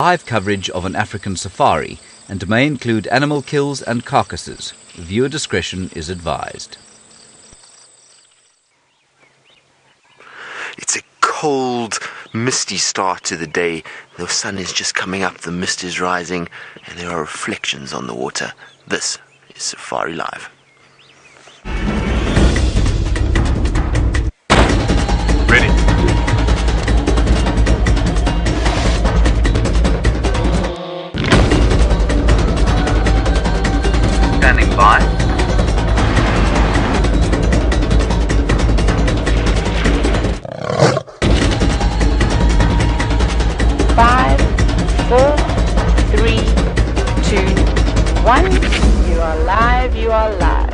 Live coverage of an African safari and may include animal kills and carcasses. Viewer discretion is advised. It's a cold, misty start to the day. The sun is just coming up, the mist is rising, and there are reflections on the water. This is Safari Live. Ready? Standing by. Five, 4, 3, 2, 1. You are live, you are live.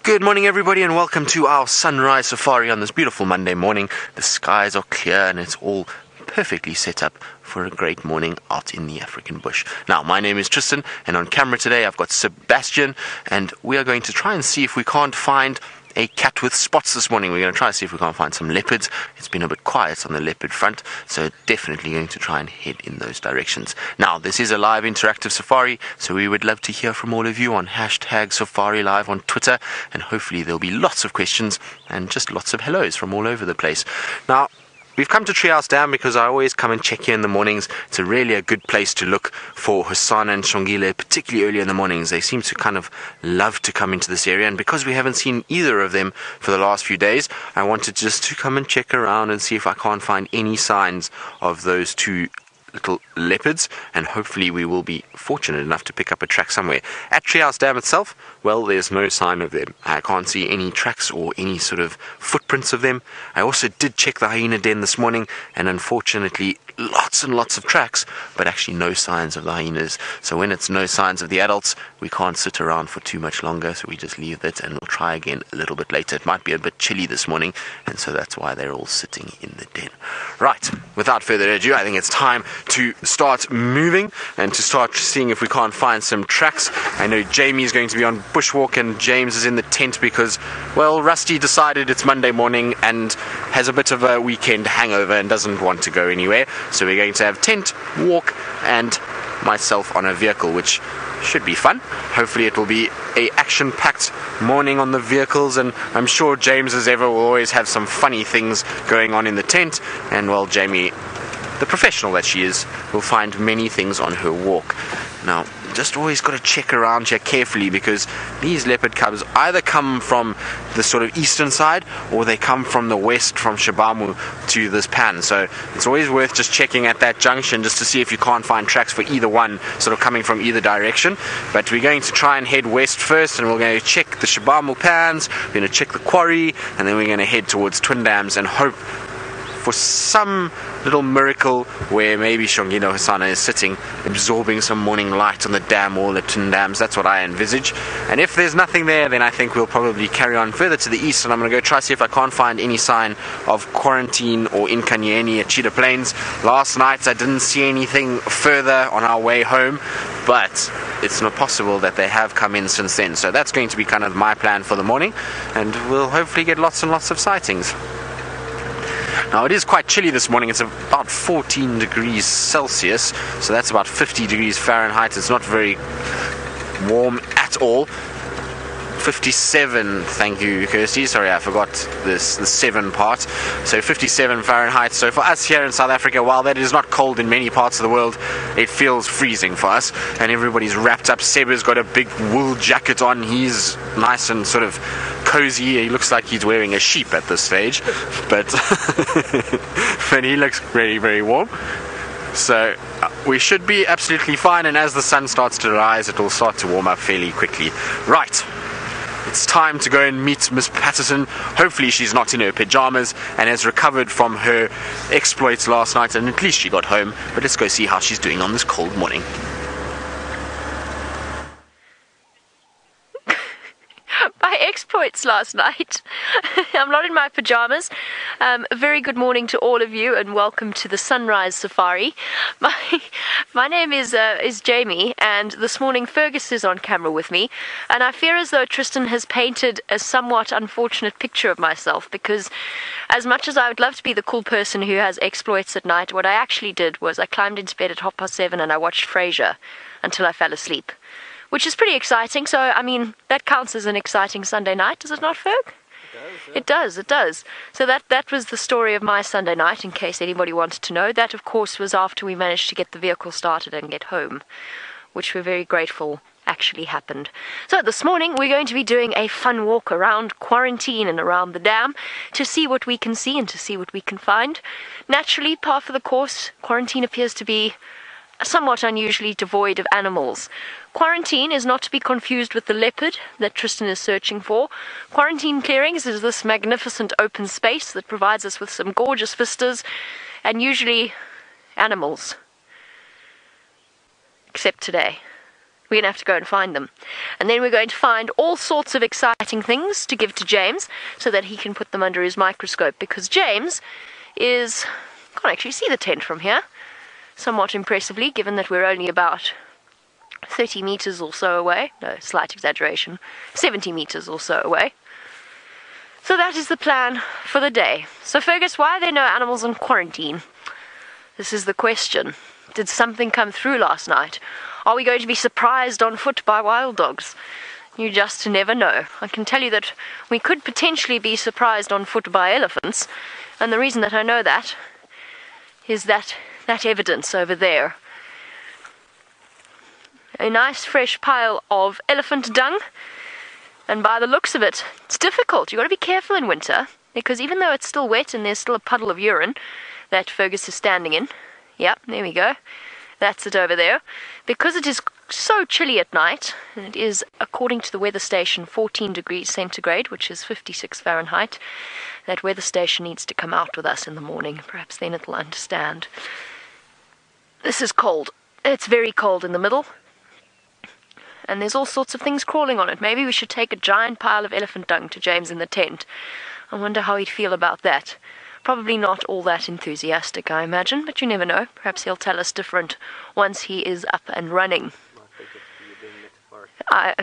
Good morning, everybody, and welcome to our sunrise safari on this beautiful Monday morning. The skies are clear and it's all perfectly set up for a great morning out in the African bush. Now, my name is Tristan, and on camera today I've got Sebastian, and we are going to try and see if we can't find a cat with spots this morning. We're going to try and see if we can't find some leopards. It's been a bit quiet on the leopard front, so definitely going to try and head in those directions. Now, this is a live interactive safari, so we would love to hear from all of you on hashtag Safari Live on Twitter, and hopefully there'll be lots of questions and just lots of hellos from all over the place. Now, we've come to Treehouse Dam because I always come and check here in the mornings. It's really a good place to look for Hyena and Shongile, particularly early in the mornings. They seem to kind of love to come into this area, and because we haven't seen either of them for the last few days, I wanted just to come and check around and see if I can't find any signs of those two little leopards, and hopefully we will be fortunate enough to pick up a track somewhere. At Treehouse Dam itself, well, there's no sign of them. I can't see any tracks or any sort of footprints of them. I also did check the hyena den this morning, and unfortunately lots and lots of tracks, but actually no signs of the hyenas. So when it's no signs of the adults, we can't sit around for too much longer, so we just leave it and we'll try again a little bit later. It might be a bit chilly this morning, and so that's why they're all sitting in the den. Right, without further ado, I think it's time to start moving and to start seeing if we can't find some tracks. I know Jamie is going to be on bushwalk and James is in the tent because, well, Rusty decided it's Monday morning and has a bit of a weekend hangover and doesn't want to go anywhere. So we're going to have tent, walk, and myself on a vehicle, which should be fun. Hopefully it will be a action-packed morning on the vehicles, and I'm sure James, as ever, will always have some funny things going on in the tent, and, well, Jamie, the professional that she is, will find many things on her walk. Now, just always got to check around here carefully, because these leopard cubs either come from the sort of eastern side or they come from the west, from Shabamu to this pan. So it's always worth just checking at that junction just to see if you can't find tracks for either one, sort of coming from either direction. But we're going to try and head west first, and we're going to check the Shabamu pans, we're going to check the quarry, and then we're going to head towards Twin Dams and hope for some little miracle where maybe Shongile Hyena is sitting, absorbing some morning light on the dam or the Twin Dams. That's what I envisage. And if there's nothing there, then I think we'll probably carry on further to the east, and I'm going to go try see if I can't find any sign of quarantine or Inkanyeni at Cheetah Plains. Last night I didn't see anything further on our way home, but it's not possible that they have come in since then. So that's going to be kind of my plan for the morning, and we'll hopefully get lots and lots of sightings. Now, it is quite chilly this morning. It's about 14 degrees Celsius, so that's about 50 degrees Fahrenheit. It's not very warm at all. 57, thank you, Kirsty. Sorry, I forgot the 7 part. So 57 Fahrenheit. So for us here in South Africa, while that is not cold in many parts of the world, it feels freezing for us. And everybody's wrapped up. Seba's got a big wool jacket on. He's nice and sort of cozy. He looks like he's wearing a sheep at this stage. But, but he looks very, very warm. So we should be absolutely fine. And as the sun starts to rise, it will start to warm up fairly quickly. Right. It's time to go and meet Miss Patterson. Hopefully she's not in her pajamas and has recovered from her exploits last night, and at least she got home. But let's go see how she's doing on this cold morning. By exploits, shorts last night. I'm not in my pajamas. A very good morning to all of you and welcome to the Sunrise Safari. My name is Jamie, and this morning Fergus is on camera with me, and I fear as though Tristan has painted a somewhat unfortunate picture of myself, because as much as I would love to be the cool person who has exploits at night, what I actually did was I climbed into bed at 7:30 and I watched Frasier until I fell asleep, which is pretty exciting. So, I mean, that counts as an exciting Sunday night, does it not, Ferg? It does. So that was the story of my Sunday night, in case anybody wanted to know. That, of course, was after we managed to get the vehicle started and get home, which we're very grateful actually happened. So this morning we're going to be doing a fun walk around Quarantine and around the dam to see what we can see and to see what we can find. Naturally, par for the course, Quarantine appears to be somewhat unusually devoid of animals. Quarantine is not to be confused with the leopard that Tristan is searching for. Quarantine Clearings is this magnificent open space that provides us with some gorgeous vistas and usually animals. Except today. We're going to have to go and find them. And then we're going to find all sorts of exciting things to give to James so that he can put them under his microscope, because James is... can't actually see the tent from here, somewhat impressively, given that we're only about 30 meters or so away. No, slight exaggeration. 70 meters or so away. So that is the plan for the day. So Fergus, why are there no animals in Quarantine? This is the question. Did something come through last night? Are we going to be surprised on foot by wild dogs? You just never know. I can tell you that we could potentially be surprised on foot by elephants, and the reason that I know that is that evidence over there. A nice fresh pile of elephant dung, and by the looks of it, it's difficult. You've got to be careful in winter, because even though it's still wet and there's still a puddle of urine that Fergus is standing in, yep, there we go. That's it over there. Because it is so chilly at night, and it is, according to the weather station, 14 degrees centigrade, which is 56 Fahrenheit, that weather station needs to come out with us in the morning. Perhaps then it'll understand. This is cold. It's very cold in the middle. And there's all sorts of things crawling on it. Maybe we should take a giant pile of elephant dung to James in the tent. I wonder how he'd feel about that. Probably not all that enthusiastic, I imagine, but you never know. Perhaps he'll tell us different once he is up and running.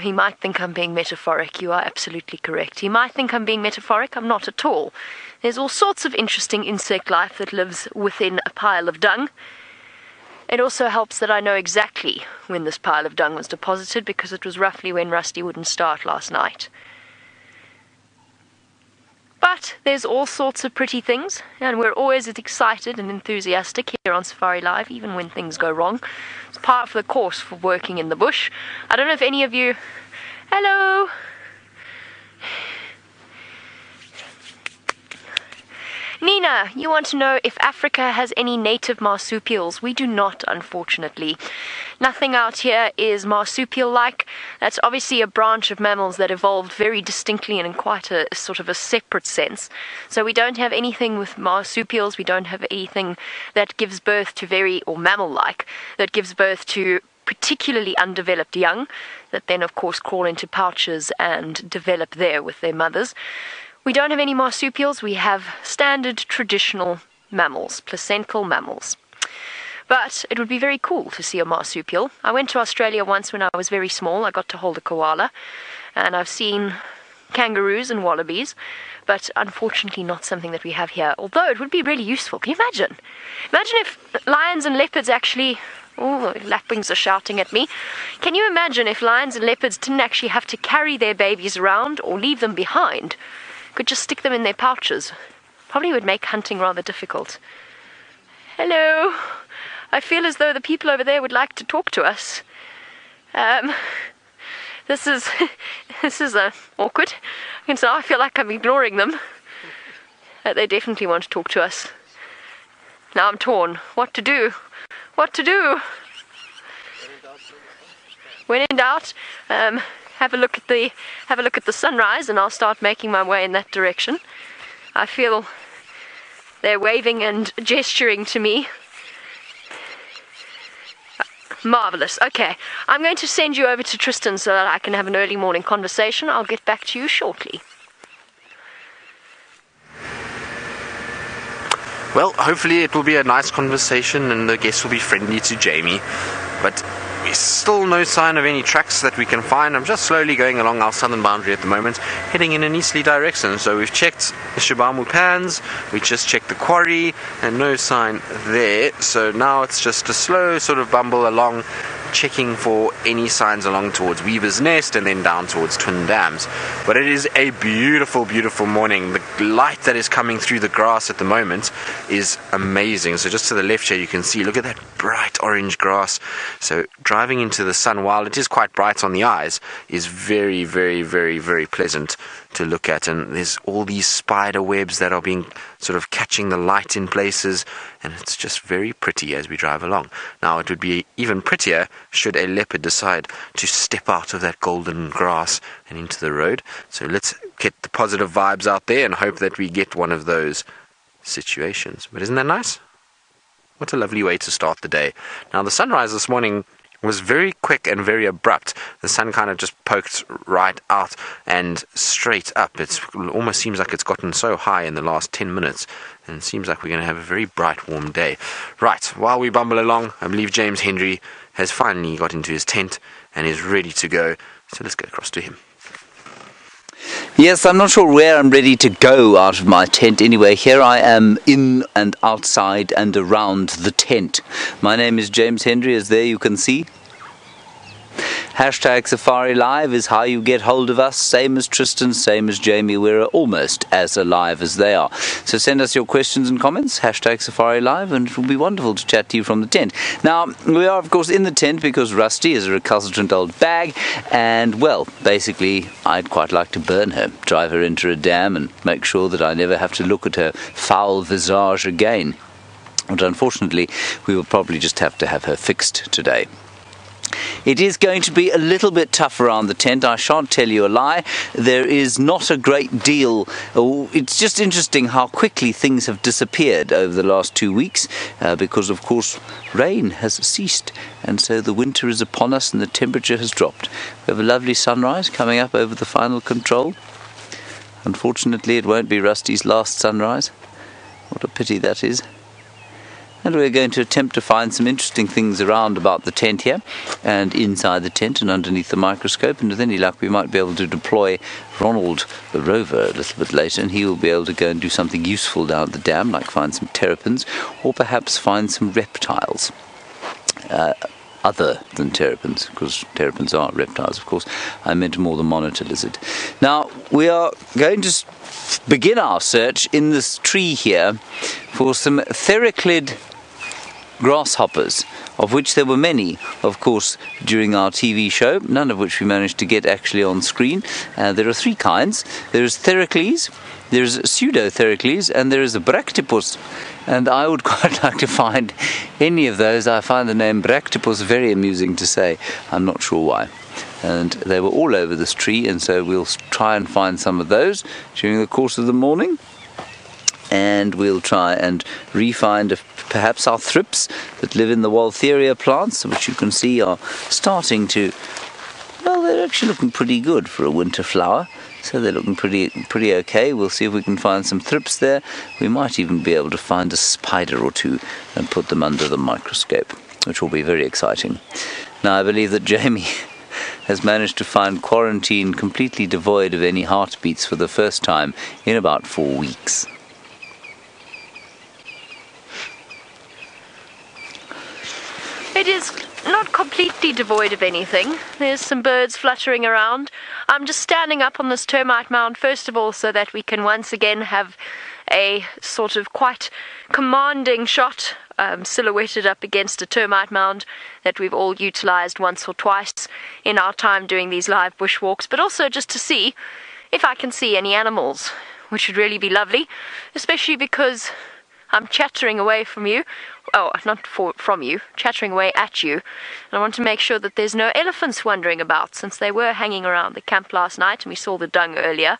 He might think I'm being metaphoric. You are absolutely correct. He might think I'm being metaphoric. I'm not at all. There's all sorts of interesting insect life that lives within a pile of dung. It also helps that I know exactly when this pile of dung was deposited, because it was roughly when Rusty wouldn't start last night. But there's all sorts of pretty things, and we're always excited and enthusiastic here on Safari Live, even when things go wrong. It's part of the course for working in the bush. I don't know if any of you... Hello! Nina, you want to know if Africa has any native marsupials? We do not, unfortunately. Nothing out here is marsupial-like. That's obviously a branch of mammals that evolved very distinctly and in quite a sort of a separate sense. So we don't have anything with marsupials. We don't have anything that gives birth to or mammal-like, that gives birth to particularly undeveloped young, that then, of course, crawl into pouches and develop there with their mothers. We don't have any marsupials. We have standard traditional mammals, placental mammals. But it would be very cool to see a marsupial. I went to Australia once when I was very small. I got to hold a koala, and I've seen kangaroos and wallabies, but unfortunately not something that we have here, although it would be really useful. Can you imagine? Imagine if lions and leopards actually... Oh, lapwings are shouting at me. Can you imagine if lions and leopards didn't actually have to carry their babies around or leave them behind? Could just stick them in their pouches. Probably would make hunting rather difficult. Hello. I feel as though the people over there would like to talk to us. This is awkward. And so I feel like I'm ignoring them. They definitely want to talk to us. Now I'm torn. What to do? What to do? When in doubt, have a look at the sunrise, and I'll start making my way in that direction. I feel they're waving and gesturing to me. Marvelous. Okay, I'm going to send you over to Tristan so that I can have an early morning conversation. I'll get back to you shortly. Well, hopefully it will be a nice conversation and the guests will be friendly to Jamie. But there's still no sign of any tracks that we can find. I'm just slowly going along our southern boundary at the moment, heading in an easterly direction. So we've checked the Shabamu pans, we just checked the quarry, and no sign there. So now it's just a slow sort of bumble along, checking for any signs along towards Weaver's Nest and then down towards Twin Dams. But it is a beautiful, beautiful morning. The light that is coming through the grass at the moment is amazing. So just to the left here you can see, look at that bright orange grass. So driving into the sun, while it is quite bright on the eyes, is very, very, very, very pleasant to look at. And there's all these spider webs that are being sort of catching the light in places, and it's just very pretty as we drive along. Now it would be even prettier should a leopard decide to step out of that golden grass and into the road. So let's get the positive vibes out there and hope that we get one of those situations. But isn't that nice? What a lovely way to start the day. Now the sunrise this morning was very quick and very abrupt. The sun kind of just poked right out and straight up. It almost seems like it's gotten so high in the last 10 minutes, and it seems like we're going to have a very bright, warm day. Right, while we bumble along, I believe James Henry has finally got into his tent and is ready to go. So let's go across to him. Yes, I'm not sure where I'm ready to go out of my tent. Anyway, here I am in and outside and around the tent. My name is James Henry, as there you can see. Hashtag Safari Live is how you get hold of us. Same as Tristan, same as Jamie. We're almost as alive as they are. So send us your questions and comments. Hashtag Safari Live, and it will be wonderful to chat to you from the tent. Now, we are, of course, in the tent because Rusty is a recalcitrant old bag. And, well, basically, I'd quite like to burn her, drive her into a dam, and make sure that I never have to look at her foul visage again. But unfortunately, we will probably just have to have her fixed today. It is going to be a little bit tough around the tent, I shan't tell you a lie. There is not a great deal. It's just interesting how quickly things have disappeared over the last 2 weeks because, of course, rain has ceased, and so the winter is upon us and the temperature has dropped. We have a lovely sunrise coming up over the final control. Unfortunately, it won't be Rusty's last sunrise. What a pity that is. And we're going to attempt to find some interesting things around about the tent here, and inside the tent and underneath the microscope, and with any luck we might be able to deploy Ronald the rover a little bit later, and he will be able to go and do something useful down at the dam, like find some terrapins, or perhaps find some reptiles. Other than terrapins, because terrapins are reptiles, of course. I meant more the monitor lizard. Now, we are going to begin our search in this tree here for some theraclid grasshoppers, of which there were many, of course, during our TV show, none of which we managed to get actually on screen. There are three kinds. There is Theracles, there is Pseudo-Theracles, and there is a Brachypus. And I would quite like to find any of those. I find the name Brachypus very amusing to say. I'm not sure why. And they were all over this tree, and so we'll try and find some of those during the course of the morning. And we'll try and re-find perhaps our thrips that live in the Waltheria plants, which you can see are starting to, well, they're actually looking pretty good for a winter flower. So they're looking pretty okay. We'll see if we can find some thrips there. We might even be able to find a spider or two and put them under the microscope, which will be very exciting. Now, I believe that Jamie has managed to find quarantine completely devoid of any heartbeats for the first time in about 4 weeks. It is not completely devoid of anything. There's some birds fluttering around. I'm just standing up on this termite mound, first of all, so that we can once again have a sort of quite commanding shot silhouetted up against a termite mound that we've all utilized once or twice in our time doing these live bushwalks, but also just to see if I can see any animals, which would really be lovely, especially because I'm chattering away from you. Oh, not from you, chattering away at you. And I want to make sure that there's no elephants wandering about, since they were hanging around the camp last night and we saw the dung earlier.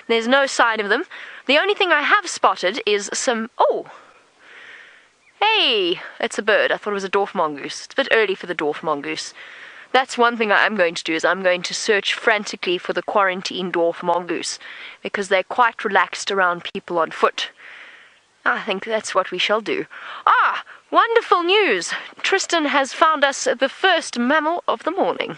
There's no sign of them. The only thing I have spotted is some... Oh! Hey! It's a bird. I thought it was a dwarf mongoose. It's a bit early for the dwarf mongoose. That's one thing I'm going to do, is I'm going to search frantically for the quarantine dwarf mongoose, because they're quite relaxed around people on foot. I think that's what we shall do. Ah, wonderful news! Tristan has found us the first mammal of the morning.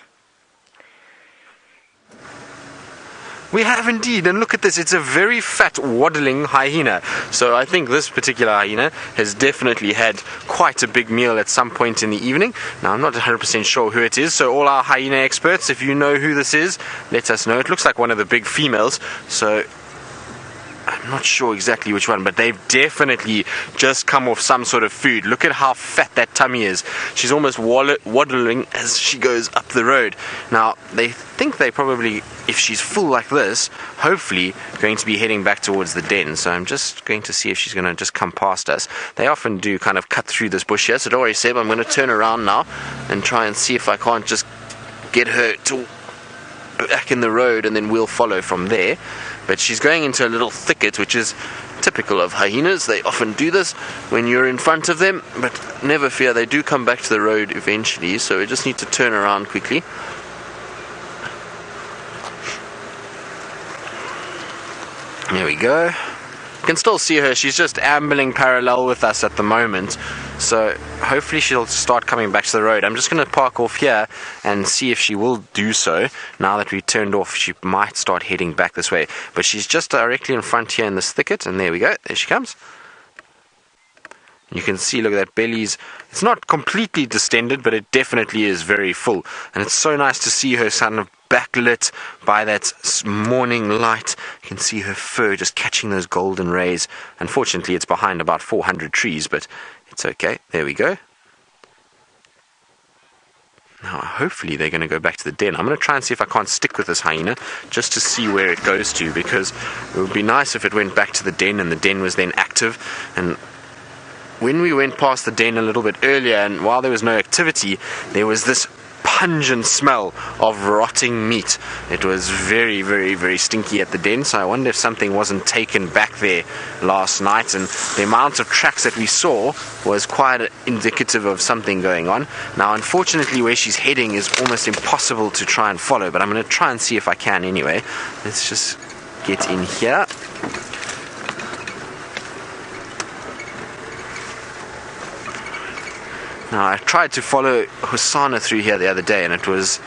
We have indeed, and look at this, it's a very fat, waddling hyena. So I think this particular hyena has definitely had quite a big meal at some point in the evening. Now, I'm not 100% sure who it is, so all our hyena experts, if you know who this is, let us know. It looks like one of the big females, so I'm not sure exactly which one, but they've definitely just come off some sort of food. Look at how fat that tummy is. She's almost waddling as she goes up the road. Now, they think they probably, if she's full like this, hopefully going to be heading back towards the den. So I'm just going to see if she's going to just come past us. They often do kind of cut through this bush here, so don't worry, Seb, I'm going to turn around now and try and see if I can't just get her to back in the road, and then we'll follow from there. But she's going into a little thicket, which is typical of hyenas. They often do this when you're in front of them, but never fear, they do come back to the road eventually, so we just need to turn around quickly. There we go. You can still see her, she's just ambling parallel with us at the moment, so hopefully she'll start coming back to the road. I'm just going to park off here and see if she will do so. Now that we turned off, she might start heading back this way, but she's just directly in front here in this thicket, and there we go, there she comes. You can see, look at that, belly's, it's not completely distended, but it definitely is very full, and it's so nice to see her kind of backlit by that morning light. You can see her fur just catching those golden rays. Unfortunately, it's behind about 400 trees, but it's okay. There we go. Now, hopefully they're going to go back to the den. I'm going to try and see if I can't stick with this hyena just to see where it goes to, because it would be nice if it went back to the den and the den was then active. And when we went past the den a little bit earlier, and while there was no activity, there was this pungent smell of rotting meat. It was very, very, very stinky at the den, so I wonder if something wasn't taken back there last night, and the amount of tracks that we saw was quite indicative of something going on. Now, unfortunately, where she's heading is almost impossible to try and follow, but I'm going to try and see if I can anyway. Let's just get in here. Now, I tried to follow Hosanna through here the other day, and it was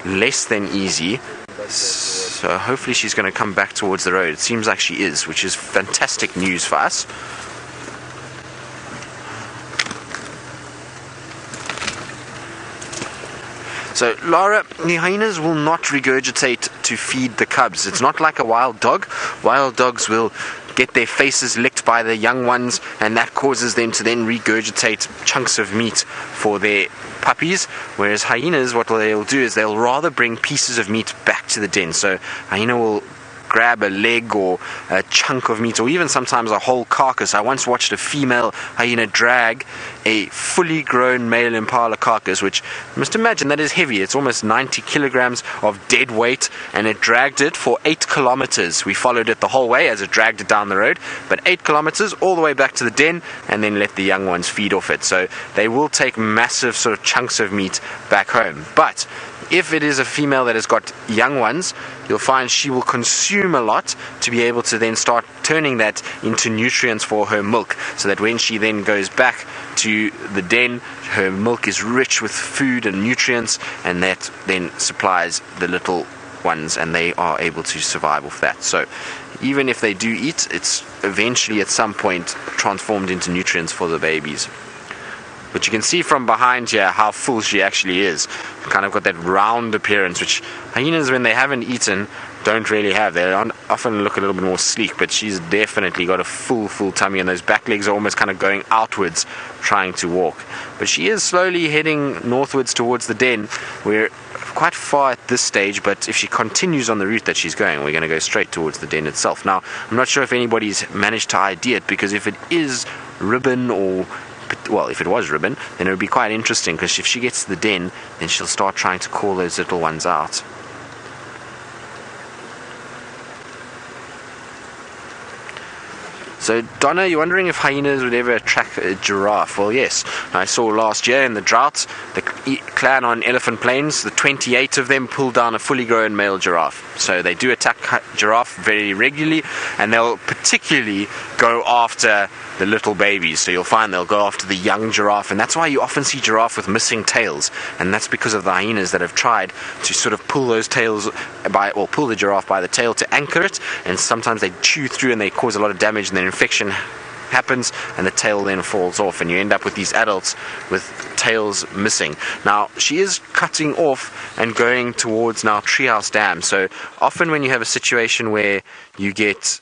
less than easy. So hopefully she's going to come back towards the road. It seems like she is, which is fantastic news for us. So, Lara, the hyenas will not regurgitate to feed the cubs. It's not like a wild dog. Wild dogs will get their faces licked by the young ones, and that causes them to then regurgitate chunks of meat for their puppies, whereas hyenas, what they'll do is they'll rather bring pieces of meat back to the den. So hyena will grab a leg or a chunk of meat, or even sometimes a whole carcass. I once watched a female hyena drag a fully grown male impala carcass, which you must imagine that is heavy. It's almost 90 kilograms of dead weight, and it dragged it for 8 kilometers. We followed it the whole way as it dragged it down the road, but 8 kilometers all the way back to the den, and then let the young ones feed off it. So they will take massive sort of chunks of meat back home. But if it is a female that has got young ones, you'll find she will consume a lot to be able to then start turning that into nutrients for her milk, so that when she then goes back to the den, her milk is rich with food and nutrients, and that then supplies the little ones, and they are able to survive off that. So even if they do eat, it's eventually at some point transformed into nutrients for the babies. But you can see from behind here how full she actually is. Kind of got that round appearance, which hyenas, when they haven't eaten, don't really have. They often look a little bit more sleek, but she's definitely got a full tummy, and those back legs are almost kind of going outwards, trying to walk. But she is slowly heading northwards towards the den. We're quite far at this stage, but if she continues on the route that she's going, we're going to go straight towards the den itself. Now, I'm not sure if anybody's managed to ID it, because if it is ribbon, or well, if it was ribbon, then it would be quite interesting, because if she gets to the den, then she'll start trying to call those little ones out. So, Donna, you're wondering if hyenas would ever attract a giraffe? Well, yes. I saw last year in the drought, the clan on Elephant Plains, the 28 of them pulled down a fully grown male giraffe. So they do attack giraffe very regularly, and they'll particularly go after the little babies. So you'll find they'll go after the young giraffe, and that's why you often see giraffe with missing tails, and that's because of the hyenas that have tried to sort of pull those tails pull the giraffe by the tail to anchor it, and sometimes they chew through and they cause a lot of damage, and then infection happens and the tail then falls off, and you end up with these adults with tails missing. Now she is cutting off and going towards now Treehouse Dam. So often when you have a situation where you get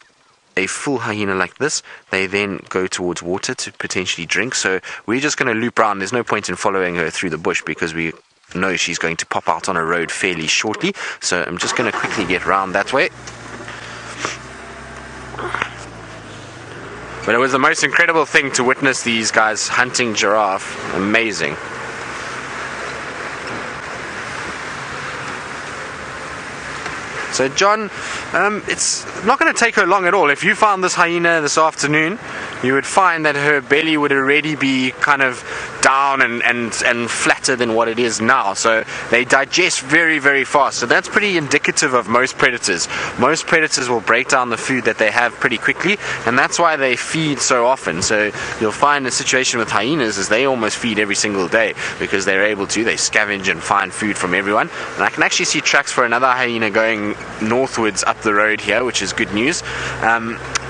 a full hyena like this, they then go towards water to potentially drink. So we're just going to loop around. There's no point in following her through the bush because we know she's going to pop out on a road fairly shortly. So I'm just going to quickly get around that way. But it was the most incredible thing to witness these guys hunting giraffe. Amazing. So John, it's not going to take her long at all. If you found this hyena this afternoon, you would find that her belly would already be kind of down and flatter than what it is now. So they digest very, very fast. So that's pretty indicative of most predators. Most predators will break down the food that they have pretty quickly, and that's why they feed so often. So you'll find the situation with hyenas is they almost feed every single day because they're able to. They scavenge and find food from everyone. And I can actually see tracks for another hyena going northwards up the road here, which is good news.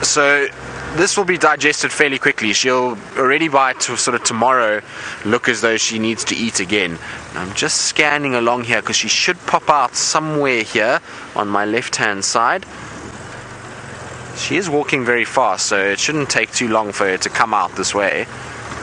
So this will be digested fairly quickly. She'll already by sort of tomorrow look as though she needs to eat again. I'm just scanning along here because she should pop out somewhere here on my left hand side. She is walking very fast, so it shouldn't take too long for her to come out this way.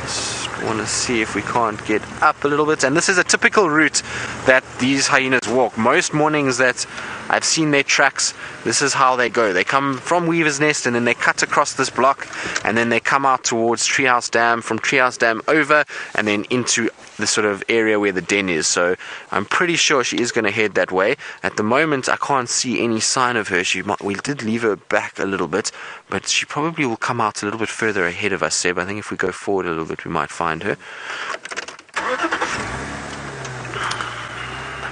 Just want to see if we can't get up a little bit. And this is a typical route that these hyenas walk. Most mornings that I've seen their tracks, this is how they go. They come from Weaver's Nest and then they cut across this block and then they come out towards Treehouse Dam, from Treehouse Dam over and then into the sort of area where the den is. So I'm pretty sure she is going to head that way. At the moment I can't see any sign of her. We did leave her back a little bit, but she probably will come out a little bit further ahead of us, Seb. I think if we go forward a little bit we might find her.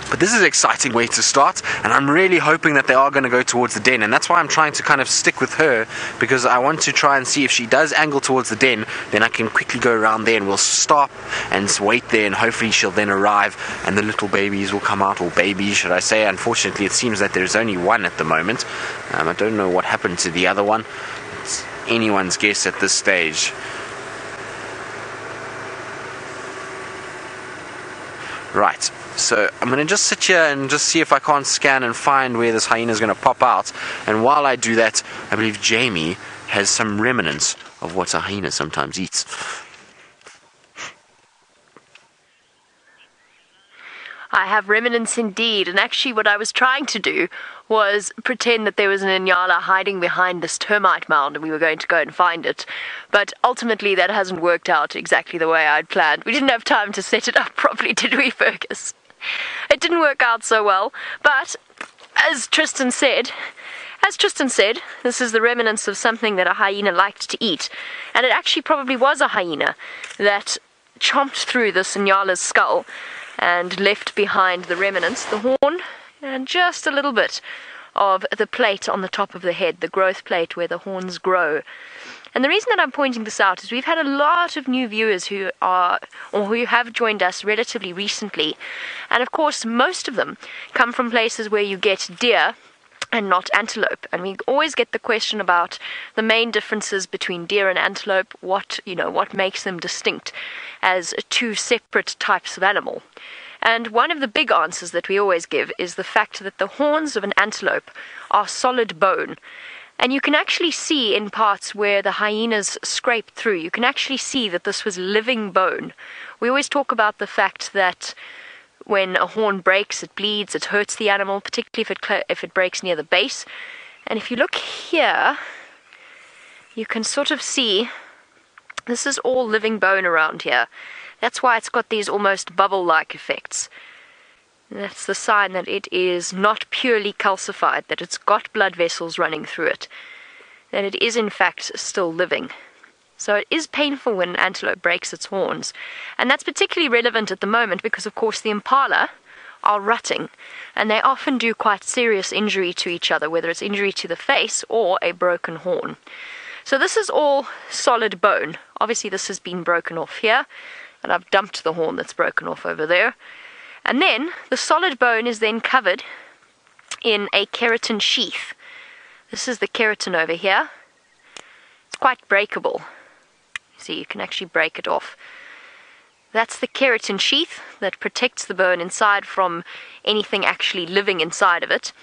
But this is an exciting way to start, and I'm really hoping that they are going to go towards the den, and that's why I'm trying to kind of stick with her, because I want to try and see if she does angle towards the den, then I can quickly go around there and we'll stop and wait there, and hopefully she'll then arrive and the little babies will come out, or babies should I say. Unfortunately it seems that there's only one at the moment. I don't know what happened to the other one. It's anyone's guess at this stage. Right, so I'm going to just sit here and just see if I can't scan and find where this hyena is going to pop out. And while I do that, I believe Jamie has some remnants of what a hyena sometimes eats. I have remnants indeed, and actually what I was trying to do was pretend that there was an Inyala hiding behind this termite mound and we were going to go and find it. But ultimately that hasn't worked out exactly the way I'd planned. We didn't have time to set it up properly, did we, Fergus? It didn't work out so well, but as Tristan said, this is the remnants of something that a hyena liked to eat. And it actually probably was a hyena that chomped through this Inyala's skull and left behind the remnants, the horn, and just a little bit of the plate on the top of the head, the growth plate where the horns grow. And the reason that I'm pointing this out is we've had a lot of new viewers who have joined us relatively recently. And of course, most of them come from places where you get deer and not antelope. And we always get the question about the main differences between deer and antelope, what makes them distinct as two separate types of animal. And one of the big answers that we always give is the fact that the horns of an antelope are solid bone. And you can actually see in parts where the hyenas scraped through, you can actually see that this was living bone. We always talk about the fact that when a horn breaks, it bleeds, it hurts the animal, particularly if it breaks near the base. And if you look here, you can sort of see this is all living bone around here. That's why it's got these almost bubble-like effects. And that's the sign that it is not purely calcified, that it's got blood vessels running through it, that it is in fact still living. So it is painful when an antelope breaks its horns. And that's particularly relevant at the moment because, of course, the impala are rutting, and they often do quite serious injury to each other, whether it's injury to the face or a broken horn. So this is all solid bone. Obviously this has been broken off here, and I've dumped the horn that's broken off over there. And then the solid bone is then covered in a keratin sheath. This is the keratin over here. It's quite breakable. See, you can actually break it off. That's the keratin sheath that protects the bone inside from anything actually living inside of it.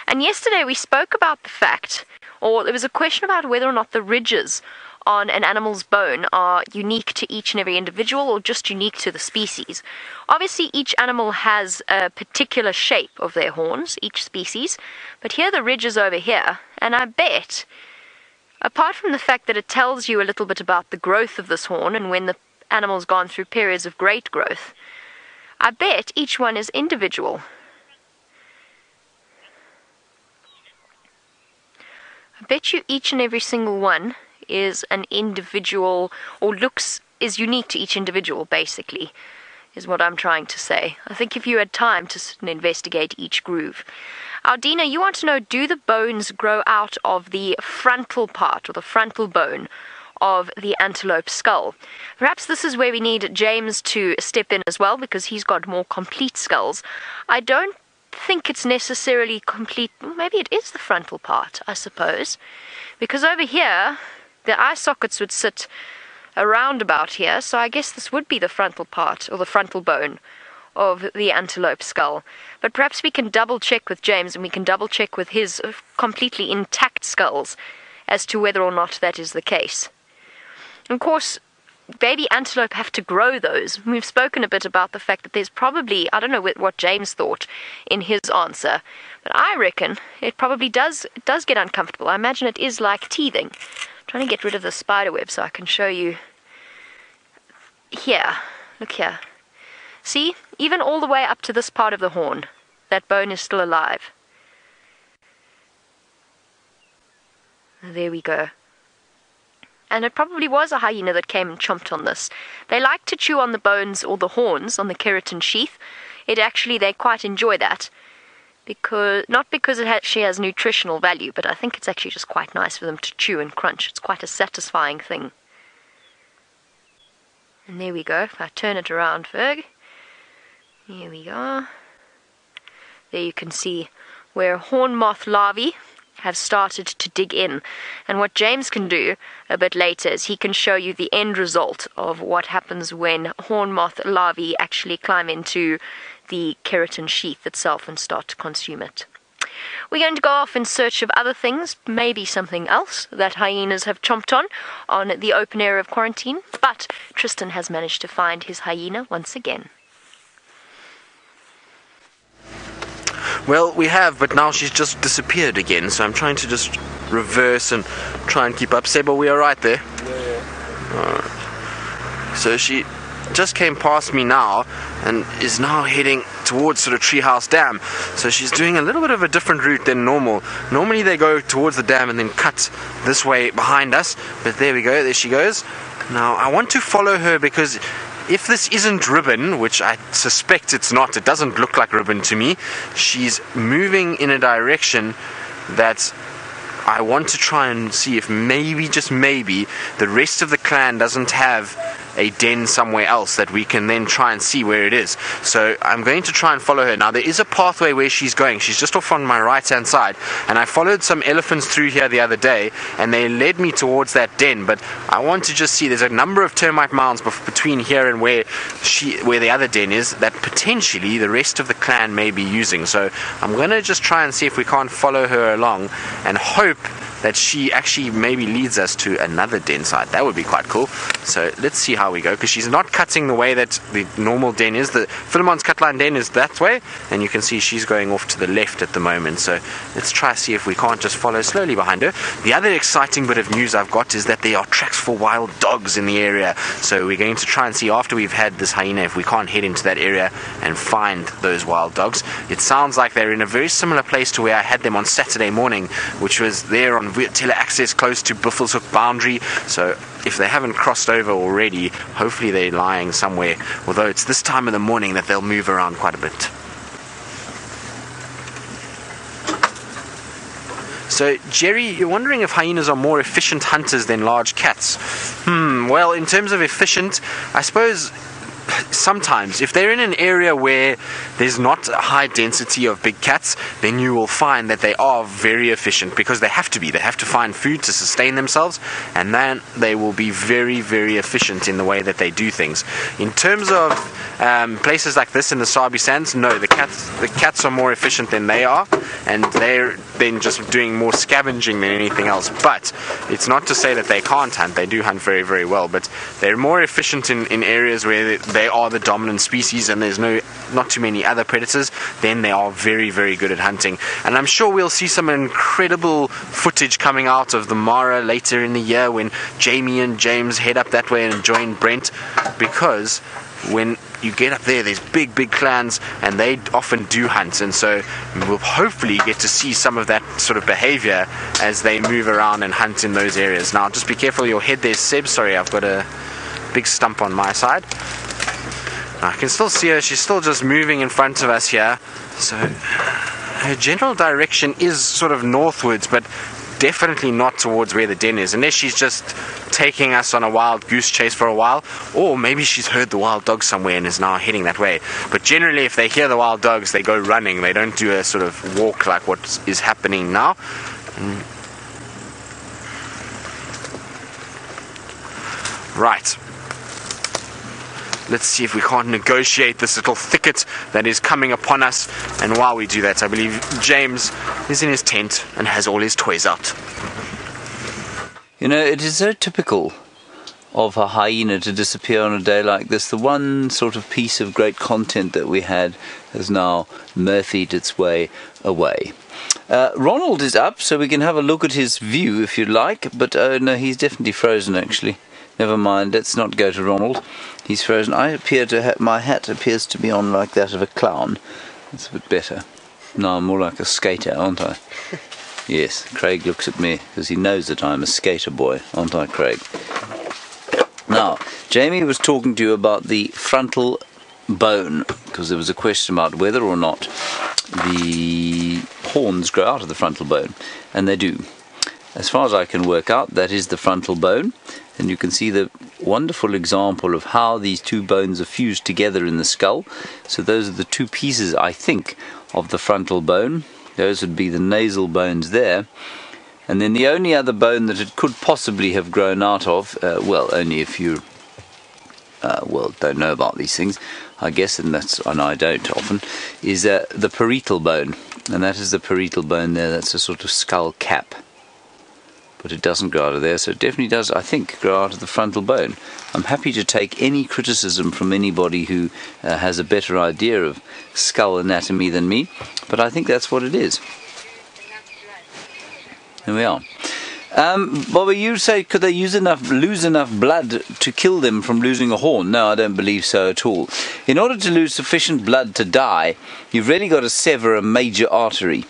And yesterday we spoke about the fact, or there was a question about whether or not the ridges on an animal's bone are unique to each and every individual or just unique to the species. Obviously each animal has a particular shape of their horns, each species, but here the ridge is over here, and I bet, apart from the fact that it tells you a little bit about the growth of this horn and when the animal's gone through periods of great growth, I bet each one is individual. I bet you each and every single one is an individual, or is unique to each individual, basically, is what I'm trying to say. I think if you had time to sit and investigate each groove. Aldina, you want to know, do the bones grow out of the frontal part, or the frontal bone of the antelope skull? Perhaps this is where we need James to step in as well, because he's got more complete skulls. I don't think it's necessarily complete. Maybe it is the frontal part, I suppose, because over here the eye sockets would sit around about here, so I guess this would be the frontal part, or the frontal bone of the antelope skull. But perhaps we can double check with James, and we can double check with his completely intact skulls as to whether or not that is the case. Of course, baby antelope have to grow those. We've spoken a bit about the fact that there's probably, I don't know what James thought in his answer, but I reckon it probably does get uncomfortable. I imagine it is like teething. I'm trying to get rid of the spider web so I can show you. Here, look here. See, even all the way up to this part of the horn, that bone is still alive. There we go. And it probably was a hyena that came and chomped on this. They like to chew on the bones or the horns on the keratin sheath. They quite enjoy that. Not because it actually has nutritional value, but I think it's actually just quite nice for them to chew and crunch. It's quite a satisfying thing. And there we go. If I turn it around, Ferg. Here we are. There you can see where horn moth larvae have started to dig in. And what James can do a bit later is he can show you the end result of what happens when horn moth larvae actually climb into the keratin sheath itself and start to consume it. We're going to go off in search of other things, maybe something else that hyenas have chomped on the open area of quarantine, but Tristan has managed to find his hyena once again. Well, we have, but now she's just disappeared again, so I'm trying to just reverse and try and keep up. Sebo, we are right there? Yeah. So she just came past me now and is now heading towards sort of Treehouse Dam. So she's doing a little bit of a different route than normal. Normally they go towards the dam and then cut this way behind us, but there we go, there she goes. Now I want to follow her because if this isn't ribbon, which I suspect it's not, it doesn't look like ribbon to me, she's moving in a direction that I want to try and see if maybe, just maybe, the rest of the clan doesn't have a den somewhere else that we can then try and see where it is. So I'm going to try and follow her. Now there is a pathway where she's going. She's just off on my right hand side, and I followed some elephants through here the other day and they led me towards that den, but I want to just see, there's a number of termite mounds between here and where the other den is that potentially the rest of the clan may be using. So I'm going to just try and see if we can't follow her along and hope that she actually maybe leads us to another den site. That would be quite cool. So let's see how we go, because she's not cutting the way that the normal den is. The Philemon's cutline den is that way, and you can see she's going off to the left at the moment. So let's try to see if we can't just follow slowly behind her. The other exciting bit of news I've got is that there are tracks for wild dogs in the area. So we're going to try and see, after we've had this hyena, if we can't head into that area and find those wild dogs. It sounds like they're in a very similar place to where I had them on Saturday morning, which was there on Tele access close to Buffelshoek boundary. So if they haven't crossed over already, hopefully they're lying somewhere, although it's this time of the morning that they'll move around quite a bit. So, Jerry, you're wondering if hyenas are more efficient hunters than large cats. Well, in terms of efficient, I suppose sometimes if they're in an area where there's not a high density of big cats, then you will find that they are very efficient, because they have to find food to sustain themselves, and then they will be very, very efficient in the way that they do things. In terms of places like this in the Sabi Sands, no, the cats are more efficient than they are, and they're then just doing more scavenging than anything else. But it's not to say that they can't hunt. They do hunt very, very well, but they're more efficient in areas where they are the dominant species and there's not too many other predators. Then they are very, very good at hunting. And I'm sure we'll see some incredible footage coming out of the Mara later in the year when Jamie and James head up that way and join Brent, because when you get up there's big clans and they often do hunt, and so we'll hopefully get to see some of that sort of behavior as they move around and hunt in those areas. Now just be careful of your head there, Seb. Sorry, I've got a big stump on my side. I can still see her. She's still just moving in front of us here, so her general direction is sort of northwards, but definitely not towards where the den is, unless she's just taking us on a wild goose chase for a while, or maybe she's heard the wild dogs somewhere and is now heading that way. But generally if they hear the wild dogs, they go running. They don't do a sort of walk like what is happening now. Right, let's see if we can't negotiate this little thicket that is coming upon us. And while we do that, I believe James is in his tent and has all his toys out. You know, it is so typical of a hyena to disappear on a day like this. The one sort of piece of great content that we had has now Murphy'd its way away. Ronald is up, so we can have a look at his view if you'd like, but no, he's definitely frozen actually. Never mind, let's not go to Ronald. He's frozen. I appear to have, my hat appears to be on like that of a clown. That's a bit better. No, I'm more like a skater, aren't I? Yes, Craig looks at me because he knows that I'm a skater boy, aren't I, Craig? Now, Jamie was talking to you about the frontal bone, because there was a question about whether or not the horns grow out of the frontal bone, and they do. As far as I can work out, that is the frontal bone, and you can see the wonderful example of how these two bones are fused together in the skull. So those are the two pieces, I think, of the frontal bone. Those would be the nasal bones there. And then the only other bone that it could possibly have grown out of, well, only if you don't know about these things, I guess, and I don't often, is the parietal bone. And that is the parietal bone there. That's a sort of skull cap. But it doesn't grow out of there, so it definitely does, I think, grow out of the frontal bone. I'm happy to take any criticism from anybody who has a better idea of skull anatomy than me, but I think that's what it is. There we are. Bobby, you say, could they lose enough blood to kill them from losing a horn? No, I don't believe so at all. In order to lose sufficient blood to die, you've really got to sever a major artery.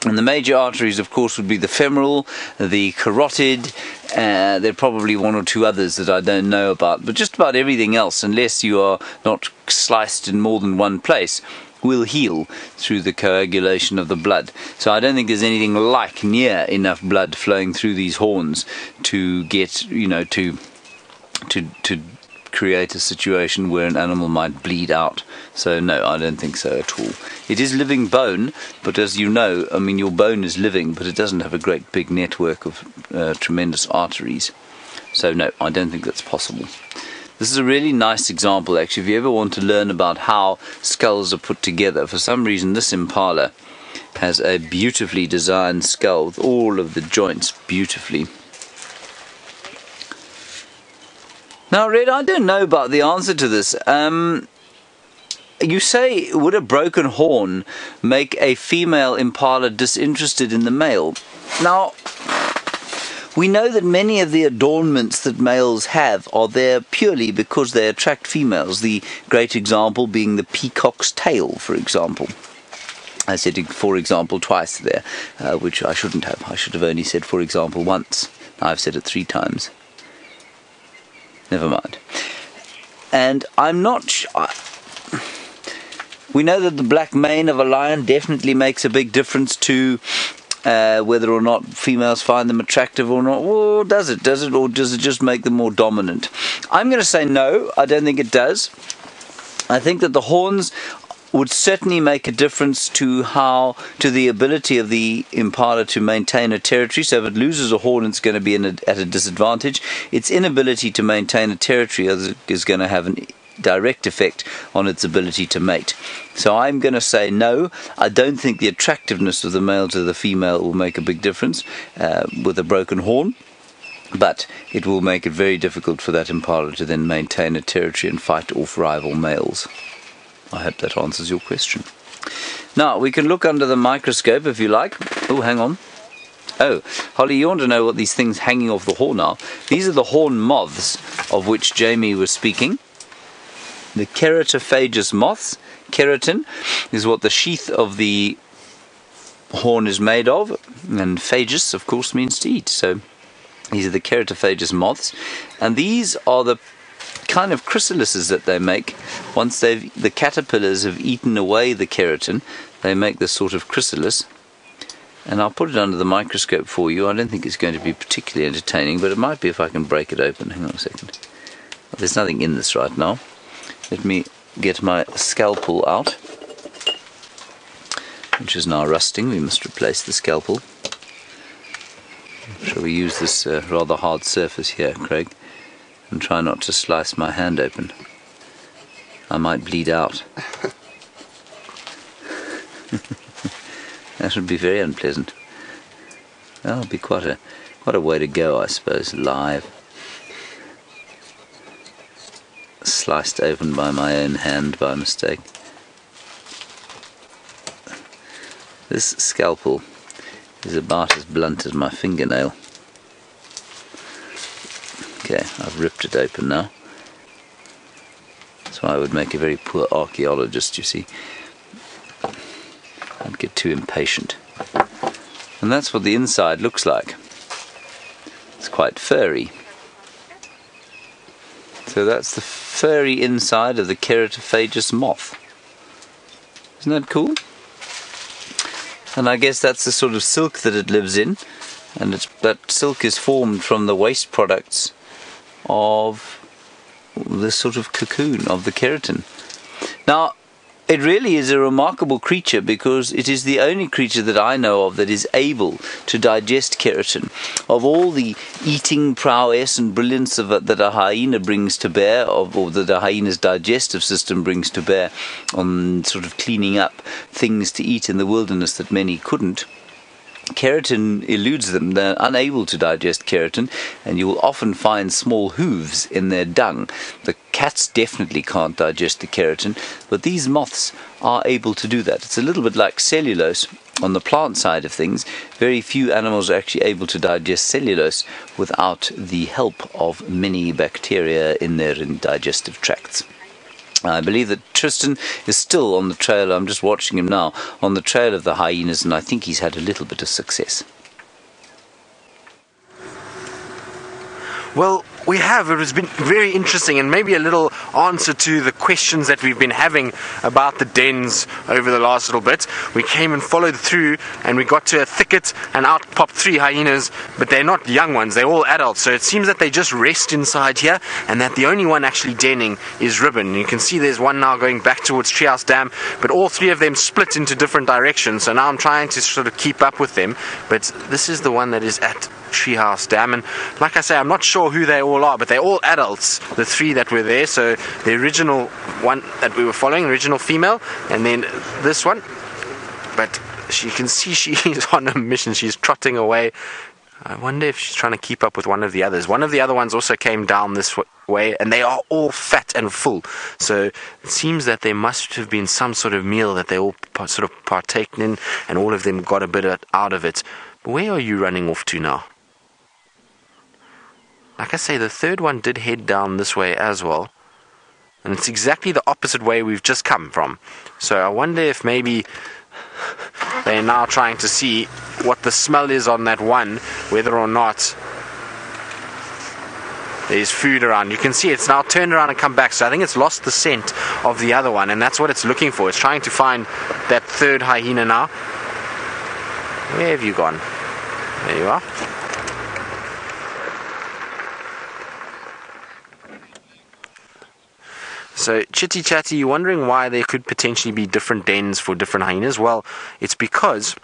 And the major arteries, of course, would be the femoral, the carotid, there are probably one or two others that I don't know about, but just about everything else, unless you are not sliced in more than one place, will heal through the coagulation of the blood. So I don't think there's anything like near enough blood flowing through these horns to get, you know, to create a situation where an animal might bleed out. So no, I don't think so at all. It is living bone, but as you know, I mean, your bone is living, but it doesn't have a great big network of tremendous arteries. So no, I don't think that's possible. This is a really nice example, actually. If you ever want to learn about how skulls are put together, for some reason this impala has a beautifully designed skull with all of the joints beautifully. Now, Red, I don't know about the answer to this. You say, would a broken horn make a female impala disinterested in the male? Now, we know that many of the adornments that males have are there purely because they attract females. The great example being the peacock's tail, for example. I said, for example, twice there, which I shouldn't have. I should have only said, for example, once. I've said it 3 times. Never mind. And I'm not we know that the black mane of a lion definitely makes a big difference to whether or not females find them attractive or not. Or does it? Or does it just make them more dominant? I'm going to say no, I don't think it does. I think that the horns would certainly make a difference to the ability of the impala to maintain a territory. So if it loses a horn, it's going to be at a disadvantage. Its inability to maintain a territory is going to have a direct effect on its ability to mate. So I'm going to say no. I don't think the attractiveness of the male to the female will make a big difference with a broken horn. But it will make it very difficult for that impala to then maintain a territory and fight off rival males. I hope that answers your question. Now, we can look under the microscope if you like. Oh, hang on. Oh, Holly, you want to know what these things hanging off the horn are? These are the horn moths of which Jamie was speaking. The keratophagous moths. Keratin is what the sheath of the horn is made of. And phagous, of course, means to eat. So these are the keratophagous moths. And these are the kind of chrysalises that they make. Once the caterpillars have eaten away the keratin, they make this sort of chrysalis. And I'll put it under the microscope for you. I don't think it's going to be particularly entertaining, but it might be if I can break it open. Hang on a second. Well, there's nothing in this right now. Let me get my scalpel out, which is now rusting. We must replace the scalpel. Shall we use this rather hard surface here, Craig? And try not to slice my hand open. I might bleed out. That would be very unpleasant. That'll be quite a way to go, I suppose, live. Sliced open by my own hand by mistake. This scalpel is about as blunt as my fingernail. Okay, I've ripped it open now. That's why I would make a very poor archaeologist, you see. I'd get too impatient. And that's what the inside looks like. It's quite furry. So that's the furry inside of the keratophagous moth. Isn't that cool? And I guess that's the sort of silk that it lives in. And that silk is formed from the waste products of this sort of cocoon of the keratin. Now, it really is a remarkable creature because it is the only creature that I know of that is able to digest keratin. Of all the eating prowess and brilliance that a hyena brings to bear, or that a hyena's digestive system brings to bear on sort of cleaning up things to eat in the wilderness that many couldn't, keratin eludes them. They're unable to digest keratin, and you will often find small hooves in their dung. The cats definitely can't digest the keratin, but these moths are able to do that. It's a little bit like cellulose on the plant side of things. Very few animals are actually able to digest cellulose without the help of many bacteria in their digestive tracts. I believe that Tristan is still on the trail. I'm just watching him now on the trail of the hyenas, and I think he's had a little bit of success. Well, we have. It has been very interesting, and maybe a little answer to the questions that we've been having about the dens over the last little bit. We came and followed through, and we got to a thicket, and out popped 3 hyenas, but they're not young ones, they're all adults. So it seems that they just rest inside here, and that the only one actually denning is Ribbon. You can see there's one now going back towards Treehouse Dam, but all 3 of them split into different directions. So now I'm trying to sort of keep up with them, but this is the one that is at Treehouse Dam, and like I say, I'm not sure who they all are, but they're all adults, the 3 that were there. So the original one that we were following, original female, and then this one, but you can see she's on a mission. She's trotting away. I wonder if she's trying to keep up with one of the others. One of the other ones also came down this way, and they are all fat and full. So it seems that there must have been some sort of meal that they all sort of partaken in, and all of them got a bit out of it. But where are you running off to now? Like I say, the 3rd one did head down this way as well, and it's exactly the opposite way we've just come from. So I wonder if maybe they're now trying to see what the smell is on that one, whether or not there's food around. You can see it's now turned around and come back, so I think it's lost the scent of the other one, and that's what it's looking for. It's trying to find that 3rd hyena now. Where have you gone? There you are. So, Chitty Chatty, you're wondering why there could potentially be different dens for different hyenas? Well, it's because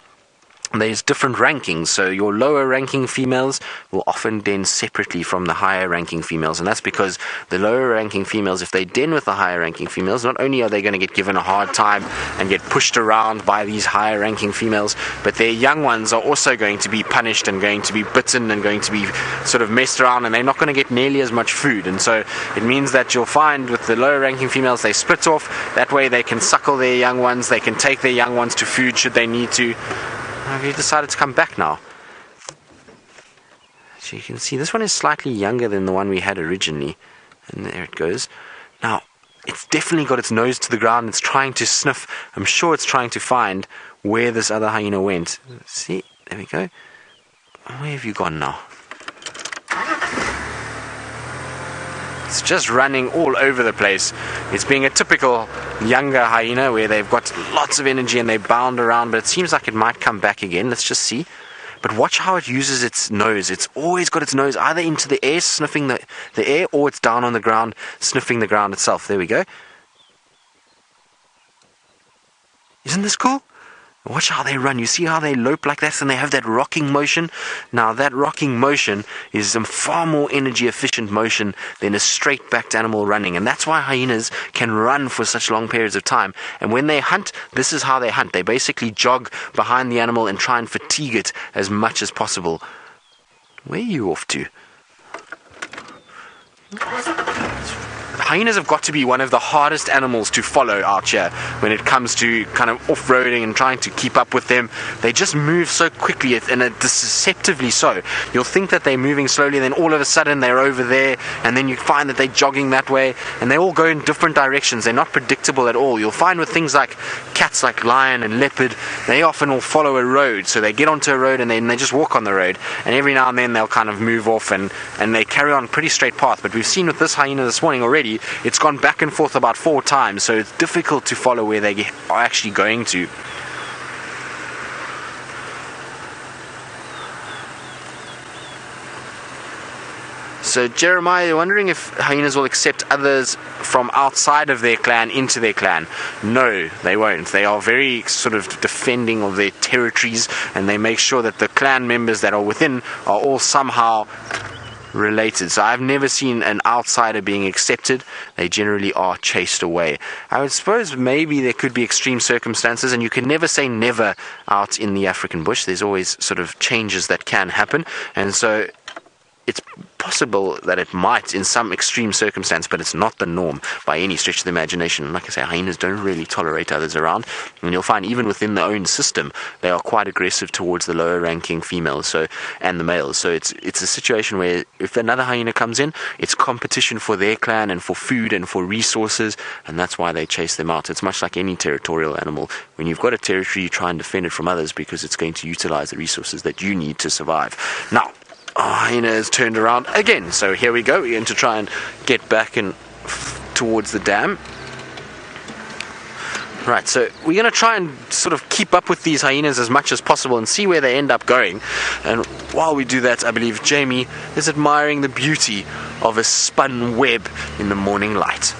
there's different rankings. So your lower ranking females will often den separately from the higher ranking females, and that's because the lower ranking females, if they den with the higher ranking females, not only are they going to get given a hard time and get pushed around by these higher ranking females, but their young ones are also going to be punished and going to be bitten and going to be sort of messed around, and they're not going to get nearly as much food. And so it means that you'll find with the lower ranking females, they split off. That way they can suckle their young ones, they can take their young ones to food should they need to. Have you decided to come back now? So you can see this one is slightly younger than the one we had originally. And there it goes. Now, it's definitely got its nose to the ground. It's trying to sniff. I'm sure it's trying to find where this other hyena went. See? There we go. Where have you gone now? It's just running all over the place. It's being a typical younger hyena where they've got lots of energy and they bound around, but it seems like it might come back again. Let's just see. But watch how it uses its nose. It's always got its nose either into the air, sniffing the air, or it's down on the ground, sniffing the ground itself. There we go. Isn't this cool? Watch how they run. You see how they lope like that, and they have that rocking motion? Now, that rocking motion is a far more energy efficient motion than a straight backed animal running. And that's why hyenas can run for such long periods of time. And when they hunt, this is how they hunt. They basically jog behind the animal and try and fatigue it as much as possible. Where are you off to? Hyenas have got to be one of the hardest animals to follow out here when it comes to kind of off-roading and trying to keep up with them. They just move so quickly and deceptively so. You'll think that they're moving slowly, then all of a sudden they're over there, and then you find that they're jogging that way, and they all go in different directions. They're not predictable at all. You'll find with things like cats like lion and leopard, they often will follow a road. So they get onto a road and then they just walk on the road, and every now and then they'll kind of move off and they carry on a pretty straight path. But we've seen with this hyena this morning already, it's gone back and forth about 4 times, so it's difficult to follow where they are actually going to. So Jeremiah, you're wondering if hyenas will accept others from outside of their clan into their clan. No, they won't. They are very sort of defending of their territories, and they make sure that the clan members that are within are all somehow related. So I've never seen an outsider being accepted. They generally are chased away. I would suppose maybe there could be extreme circumstances, and you can never say never out in the African bush. There's always sort of changes that can happen, and so it's possible that it might in some extreme circumstance, but it's not the norm by any stretch of the imagination. Like I say, hyenas don't really tolerate others around, and you'll find even within their own system they are quite aggressive towards the lower ranking females and the males. So it's a situation where if another hyena comes in, it's competition for their clan and for food and for resources, and that's why they chase them out. It's much like any territorial animal. When you've got a territory, you try and defend it from others because it's going to utilize the resources that you need to survive. Now, hyena has turned around again, so here we go. We're going to try and get back and towards the dam. Right, so we're going to try and sort of keep up with these hyenas as much as possible and see where they end up going. And while we do that, I believe Jamie is admiring the beauty of a spun web in the morning light.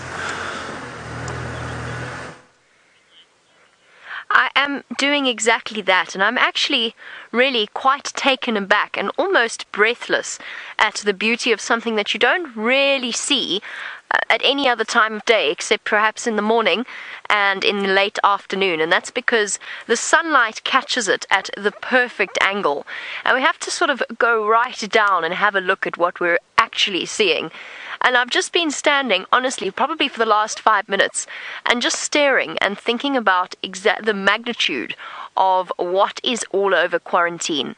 I am doing exactly that, and I'm actually really quite taken aback and almost breathless at the beauty of something that you don't really see at any other time of day except perhaps in the morning and in the late afternoon, and that's because the sunlight catches it at the perfect angle, and we have to sort of go right down and have a look at what we're actually seeing. And I've just been standing, honestly, probably for the last 5 minutes, and just staring and thinking about the magnitude of what is all over quarantine.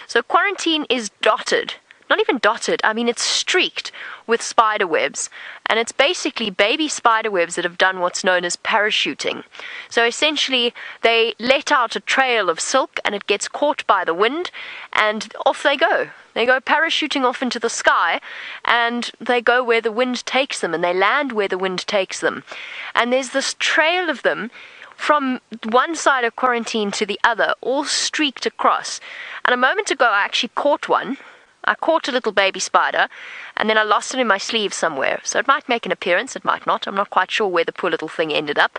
So quarantine is dotted, not even dotted, I mean it's streaked with spider webs, and it's basically baby spider webs that have done what's known as parachuting. So essentially they let out a trail of silk and it gets caught by the wind and off they go. They go parachuting off into the sky, and they go where the wind takes them, and they land where the wind takes them. And there's this trail of them from one side of quarantine to the other, all streaked across. And a moment ago, I actually caught one. I caught a little baby spider, and then I lost it in my sleeve somewhere. So it might make an appearance, it might not. I'm not quite sure where the poor little thing ended up.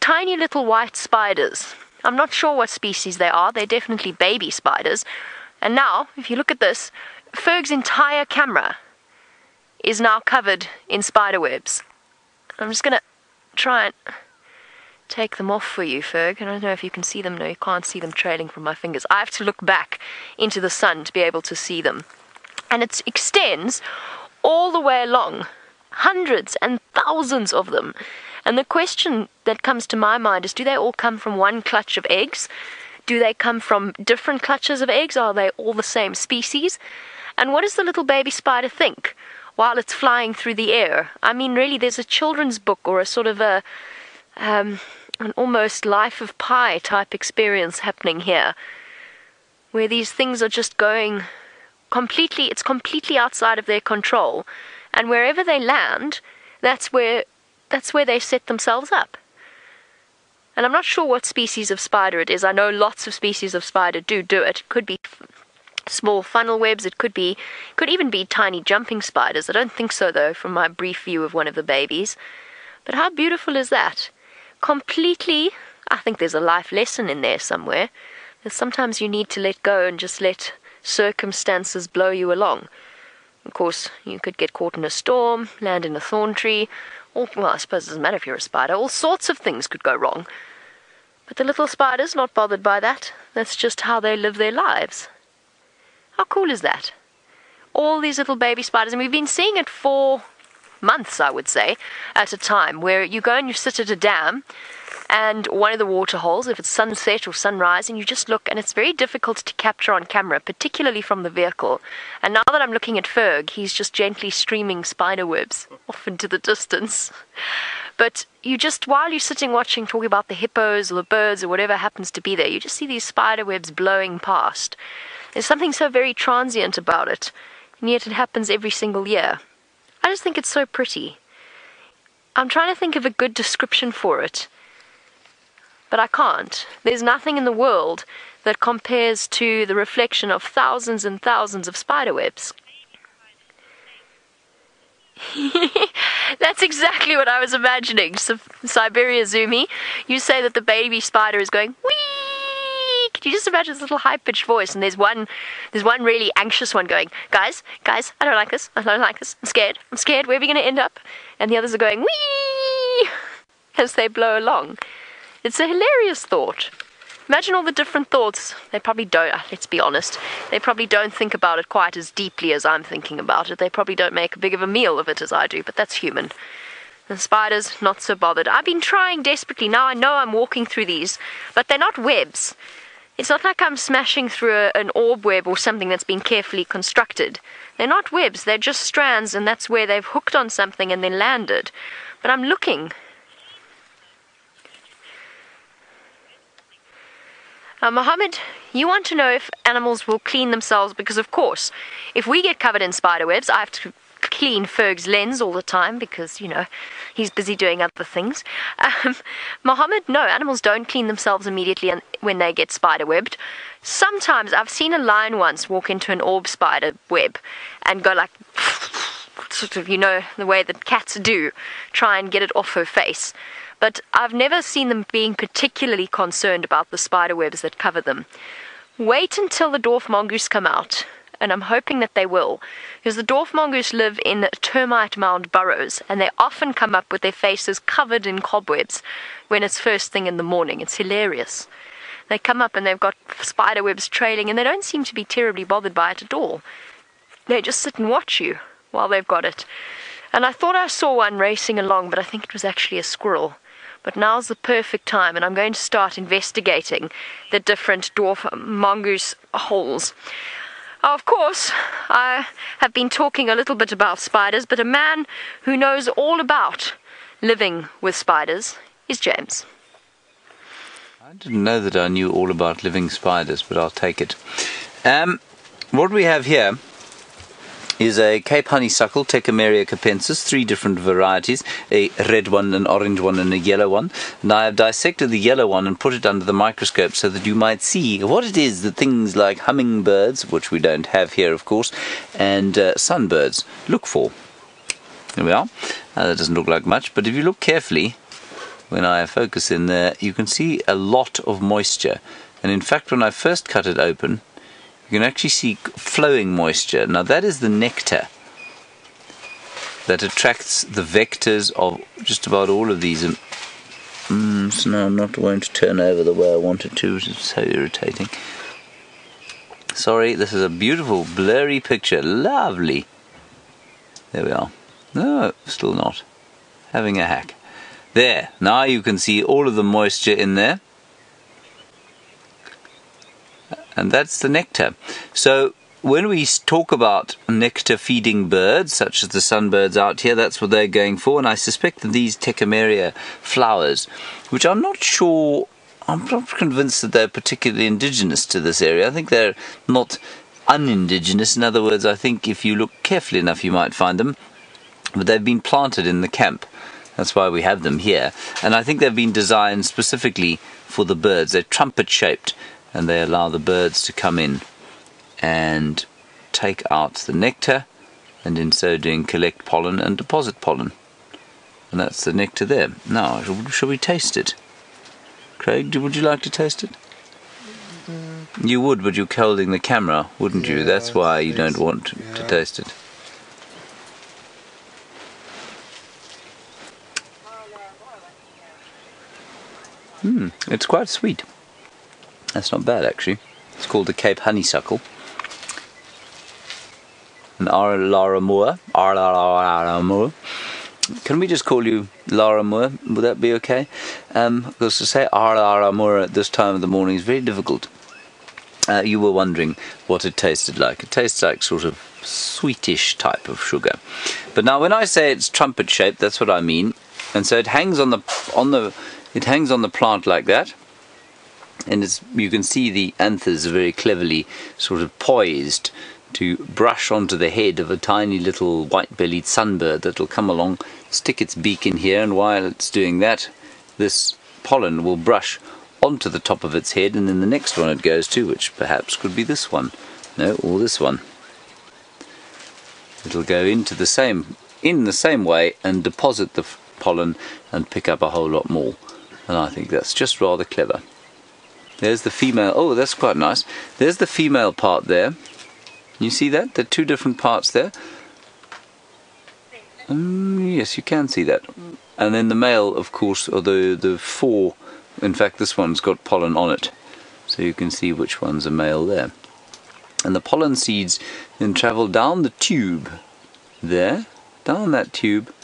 Tiny little white spiders. I'm not sure what species they are. They're definitely baby spiders. And now, if you look at this, Ferg's entire camera is now covered in spider webs. I'm just going to try and take them off for you, Ferg. I don't know if you can see them. No, you can't see them trailing from my fingers. I have to look back into the sun to be able to see them. And it extends all the way along. Hundreds and thousands of them. And the question that comes to my mind is, do they all come from one clutch of eggs? Do they come from different clutches of eggs? Are they all the same species? And what does the little baby spider think while it's flying through the air? I mean, really, there's a children's book or a sort of an almost Life of Pi type experience happening here, where these things are just going completely, it's completely outside of their control, and wherever they land, that's where they set themselves up. And I'm not sure what species of spider it is. I know lots of species of spider do it. It could be small funnel webs, it could even be tiny jumping spiders. I don't think so, though, from my brief view of one of the babies. But how beautiful is that? Completely, I think there's a life lesson in there somewhere. That sometimes you need to let go and just let circumstances blow you along. Of course, you could get caught in a storm, land in a thorn tree, or, well, I suppose it doesn't matter if you're a spider. All sorts of things could go wrong. But the little spider's not bothered by that. That's just how they live their lives. How cool is that? All these little baby spiders, and we've been seeing it for months, I would say, at a time, where you go and you sit at a dam, and one of the water holes, if it's sunset or sunrise, and you just look, and it's very difficult to capture on camera, particularly from the vehicle. And now that I'm looking at Ferg, he's just gently streaming spider webs off into the distance. But you just, while you're sitting watching, talking about the hippos or the birds or whatever happens to be there, you just see these spider webs blowing past. There's something so very transient about it, and yet it happens every single year. I just think it's so pretty. I'm trying to think of a good description for it, but I can't. There's nothing in the world that compares to the reflection of thousands and thousands of spider webs. That's exactly what I was imagining. Siberia Zumi, you say that the baby spider is going, wee! Can you just imagine this little high-pitched voice? And there's one really anxious one going, guys, I don't like this, I'm scared, where are we going to end up? And the others are going, wee! As they blow along. It's a hilarious thought. Imagine all the different thoughts. They probably don't, let's be honest, they probably don't think about it quite as deeply as I'm thinking about it. They probably don't make a big of a meal of it as I do, but that's human. The spiders, not so bothered. I've been trying desperately. Now I know I'm walking through these, but they're not webs. It's not like I'm smashing through an orb web or something that's been carefully constructed. They're not webs, they're just strands, and that's where they've hooked on something and then landed. But I'm looking. Mohammed, you want to know if animals will clean themselves, because of course, if we get covered in spider webs, I have to clean Ferg's lens all the time because, you know, he's busy doing other things. Mohammed, no, animals don't clean themselves immediately when they get spider webbed. Sometimes, I've seen a lion once walk into an orb spider web and go like, sort of, you know, the way that cats do, try and get it off her face. But I've never seen them being particularly concerned about the spider webs that cover them. Wait until the dwarf mongoose come out, and I'm hoping that they will, because the dwarf mongoose live in termite mound burrows, and they often come up with their faces covered in cobwebs when it's first thing in the morning. It's hilarious. They come up and they've got spider webs trailing, and they don't seem to be terribly bothered by it at all. They just sit and watch you while they've got it. And I thought I saw one racing along, but I think it was actually a squirrel. But now's the perfect time, and I'm going to start investigating the different dwarf mongoose holes. Of course, I have been talking a little bit about spiders, but a man who knows all about living with spiders is James. I didn't know that I knew all about living spiders, but I'll take it. What we have here is a Cape honeysuckle, Techemeria capensis, 3 different varieties, a red one, an orange one, and a yellow one. And I have dissected the yellow one and put it under the microscope so that you might see what it is that things like hummingbirds, which we don't have here, of course, and sunbirds look for. There we are. That doesn't look like much, but if you look carefully, when I focus in there, you can see a lot of moisture. And in fact, when I first cut it open, you can actually see flowing moisture. Now that is the nectar that attracts the vectors of just about all of these. So now I'm not going to turn over the way I want it to. It's so irritating. Sorry, this is a beautiful blurry picture. Lovely. There we are. No, still not. Having a hack. There. Now you can see all of the moisture in there. And that's the nectar. So when we talk about nectar feeding birds, such as the sunbirds out here, that's what they're going for. And I suspect that these Techemeria flowers, which I'm not convinced that they're particularly indigenous to this area. I think they're not unindigenous. In other words, I think if you look carefully enough, you might find them. But they've been planted in the camp. That's why we have them here. And I think they've been designed specifically for the birds. They're trumpet-shaped. And they allow the birds to come in and take out the nectar, and in so doing collect pollen and deposit pollen. And that's the nectar there. Now, shall we taste it? Craig, would you like to taste it? You would, but you're holding the camera, wouldn't you? That's why you don't want to taste it. It's quite sweet. That's not bad, actually. It's called the Cape honeysuckle. And Lara Moore. Can we just call you Lara Moore? Would that be okay? Because to say Lara Moore at this time of the morning is very difficult. You were wondering what it tasted like. It tastes like sort of sweetish type of sugar. But now when I say it's trumpet shaped, that's what I mean. And so it hangs on the plant like that. And you can see the anthers are very cleverly sort of poised to brush onto the head of a tiny little white-bellied sunbird that will come along, stick its beak in here, and while it's doing that, this pollen will brush onto the top of its head, and then the next one it goes to, which perhaps could be this one. No, or this one. It'll go in the same way and deposit the pollen and pick up a whole lot more. And I think that's just rather clever. There's the female. Oh, that's quite nice. There's the female part there. You see that? There are 2 different parts there. Yes, you can see that. And then the male, of course, or the 4. In fact, this one's got pollen on it. So you can see which one's a male there. And the pollen seeds then travel down the tube there, down that tube,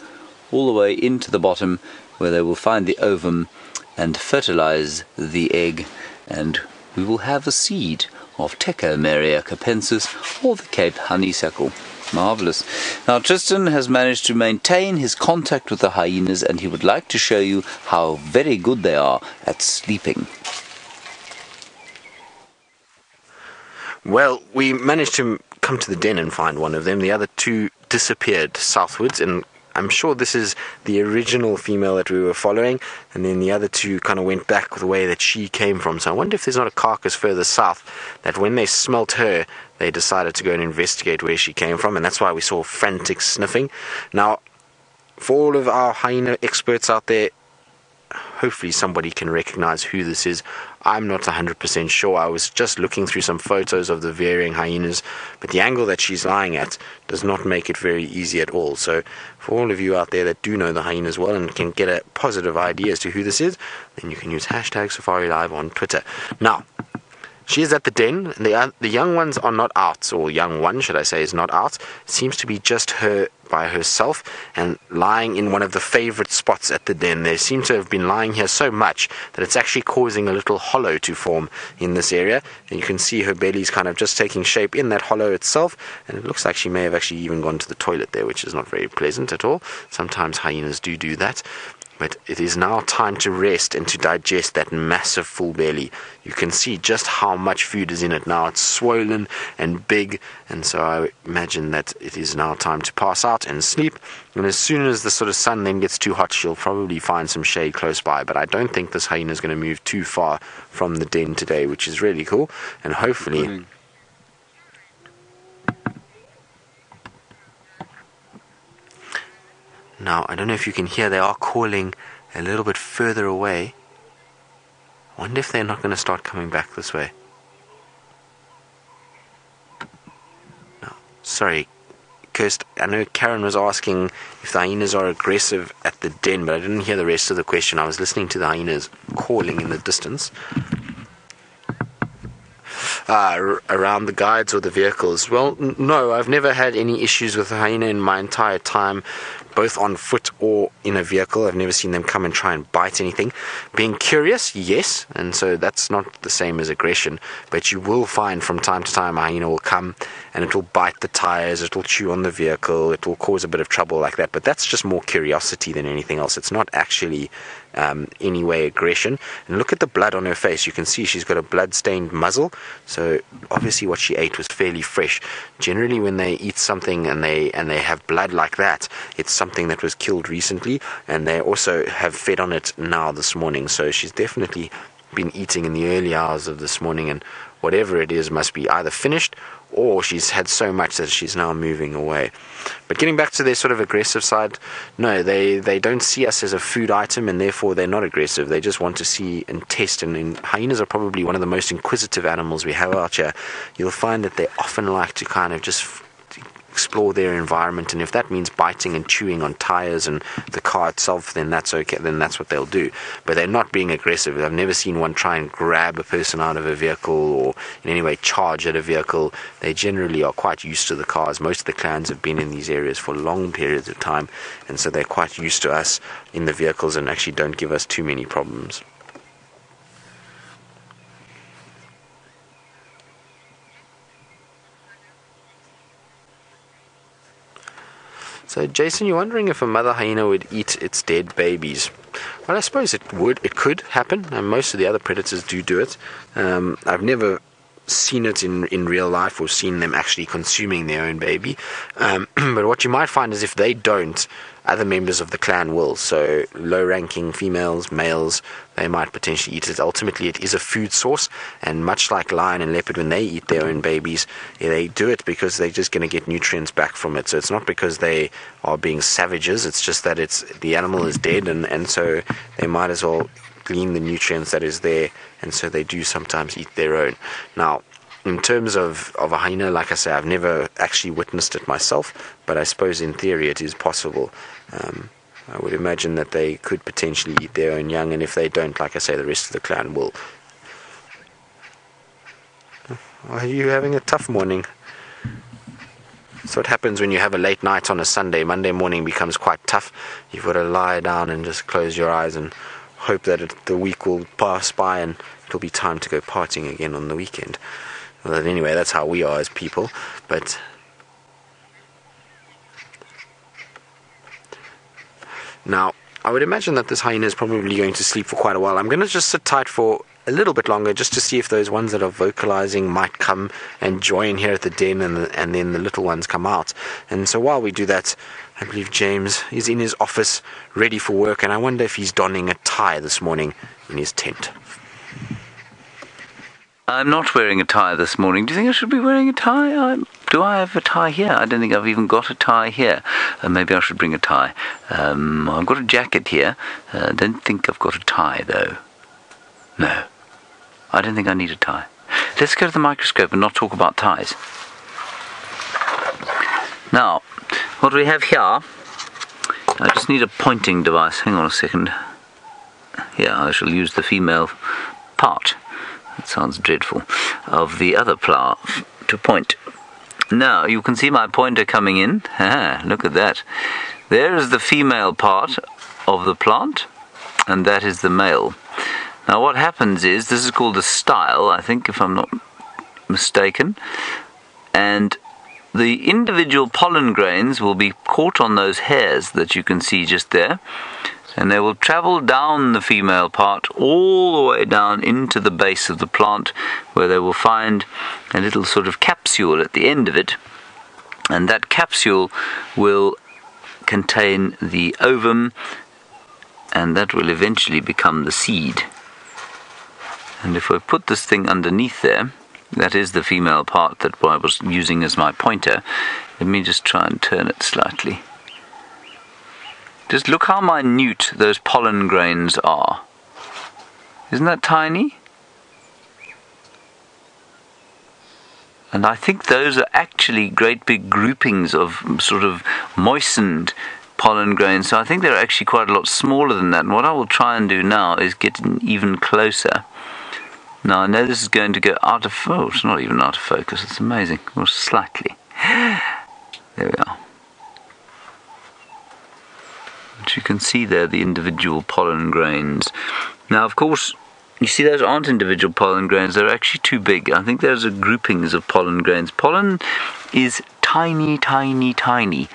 all the way into the bottom, where they will find the ovum and fertilize the egg, and we will have a seed of Techemeria capensis, or the Cape honeysuckle. Marvellous. Now Tristan has managed to maintain his contact with the hyenas, and he would like to show you how very good they are at sleeping. Well, we managed to come to the den and find one of them. The other 2 disappeared southwards, and I'm sure this is the original female that we were following, and then the other 2 kind of went back the way that she came from. So I wonder if there's not a carcass further south that when they smelt her, they decided to go and investigate where she came from, and that's why we saw frantic sniffing. Now, for all of our hyena experts out there, hopefully somebody can recognize who this is. I'm not 100% sure. I was just looking through some photos of the varying hyenas, but the angle that she's lying at does not make it very easy at all. So for all of you out there that do know the hyenas well and can get a positive idea as to who this is, then you can use #SafariLive on Twitter. Now, she is at the den. The young ones are not out, or young one, should I say, is not out. It seems to be just her by herself and lying in one of the favorite spots at the den. They seem to have been lying here so much that it's actually causing a little hollow to form in this area. And you can see her belly's kind of just taking shape in that hollow itself. And it looks like she may have actually even gone to the toilet there, which is not very pleasant at all. Sometimes hyenas do that. But it is now time to rest and to digest that massive full belly. You can see just how much food is in it now. It's swollen and big, and so I imagine that it is now time to pass out and sleep. And as soon as the sort of sun then gets too hot, she'll probably find some shade close by. But I don't think this hyena is going to move too far from the den today, which is really cool. And hopefully... Now, I don't know if you can hear, they are calling a little bit further away. I wonder if they're not going to start coming back this way. No, sorry, Kirst, I know Karen was asking if the hyenas are aggressive at the den, but I didn't hear the rest of the question. I was listening to the hyenas calling in the distance. Around the guides or the vehicles. Well, no, I've never had any issues with a hyena in my entire time, both on foot or in a vehicle. I've never seen them come and try and bite anything. Being curious, yes, and so that's not the same as aggression, but you will find from time to time a hyena will come and it will bite the tires, it will chew on the vehicle, it will cause a bit of trouble like that, but that's just more curiosity than anything else. It's not actually any way aggression. And look at the blood on her face. You can see she's got a blood-stained muzzle, so obviously what she ate was fairly fresh. Generally when they eat something and they have blood like that, it's something that was killed recently, and they also have fed on it now this morning. So she's definitely been eating in the early hours of this morning, and whatever it is must be either finished or she's had so much that she's now moving away. But getting back to their sort of aggressive side, no, they don't see us as a food item, and therefore they're not aggressive. They just want to see and test, and hyenas are probably one of the most inquisitive animals we have out here. You'll find that they often like to kind of just explore their environment, and if that means biting and chewing on tires and the car itself, then that's okay, then that's what they'll do. But they're not being aggressive. I've never seen one try and grab a person out of a vehicle or in any way charge at a vehicle. They generally are quite used to the cars. Most of the clans have been in these areas for long periods of time, and so they're quite used to us in the vehicles and actually don't give us too many problems. So, Jason, you're wondering if a mother hyena would eat its dead babies. Well, I suppose it would. It could happen, and most of the other predators do it. I've never seen it in real life or seen them actually consuming their own baby. But what you might find is if they don't, other members of the clan will. So low-ranking females, males, they might potentially eat it. Ultimately, it is a food source, and much like lion and leopard, when they eat their own babies, they do it because they're just going to get nutrients back from it. So it's not because they are being savages, it's just that the animal is dead, and so they might as well glean the nutrients that is there, and so they do sometimes eat their own. Now, in terms of a hyena, like I say, I've never actually witnessed it myself, but I suppose in theory it is possible. I would imagine that they could potentially eat their own young, and if they don't, like I say, the rest of the clan will. Are you having a tough morning? So what happens when you have a late night on a Sunday? Monday morning becomes quite tough. You've got to lie down and just close your eyes and hope that the week will pass by and it'll be time to go partying again on the weekend. Well, anyway, that's how we are as people. But now, I would imagine that this hyena is probably going to sleep for quite a while. I'm going to just sit tight for a little bit longer just to see if those ones that are vocalizing might come and join here at the den, and then the little ones come out. And so while we do that, I believe James is in his office ready for work, and I wonder if he's donning a tie this morning in his tent. I'm not wearing a tie this morning. Do you think I should be wearing a tie? Do I have a tie here? I don't think I've even got a tie here. Maybe I should bring a tie. I've got a jacket here. I don't think I've got a tie, though. No, I don't think I need a tie. Let's go to the microscope and not talk about ties. Now, what we have here, I just need a pointing device. Hang on a second. Here, I shall use the female part. That sounds dreadful. Of the other flower to point. Now, you can see my pointer coming in. Look at that. There is the female part of the plant, and that is the male. Now, what happens is, this is called a style, I think, if I'm not mistaken, and the individual pollen grains will be caught on those hairs that you can see just there. And they will travel down the female part all the way down into the base of the plant, where they will find a little sort of capsule at the end of it. And that capsule will contain the ovum, and that will eventually become the seed. And if I put this thing underneath there, that is the female part that I was using as my pointer. Let me just try and turn it slightly. Just look how minute those pollen grains are. Isn't that tiny? And I think those are actually great big groupings of sort of moistened pollen grains. So I think they're actually quite a lot smaller than that. And what I will try and do now is get even closer. Now I know this is going to go out of focus. Oh, it's not even out of focus. It's amazing. Or slightly. There we are. But you can see there the individual pollen grains. Now, of course, you see those aren't individual pollen grains. They're actually too big. I think those are groupings of pollen grains. Pollen is tiny, tiny, tiny.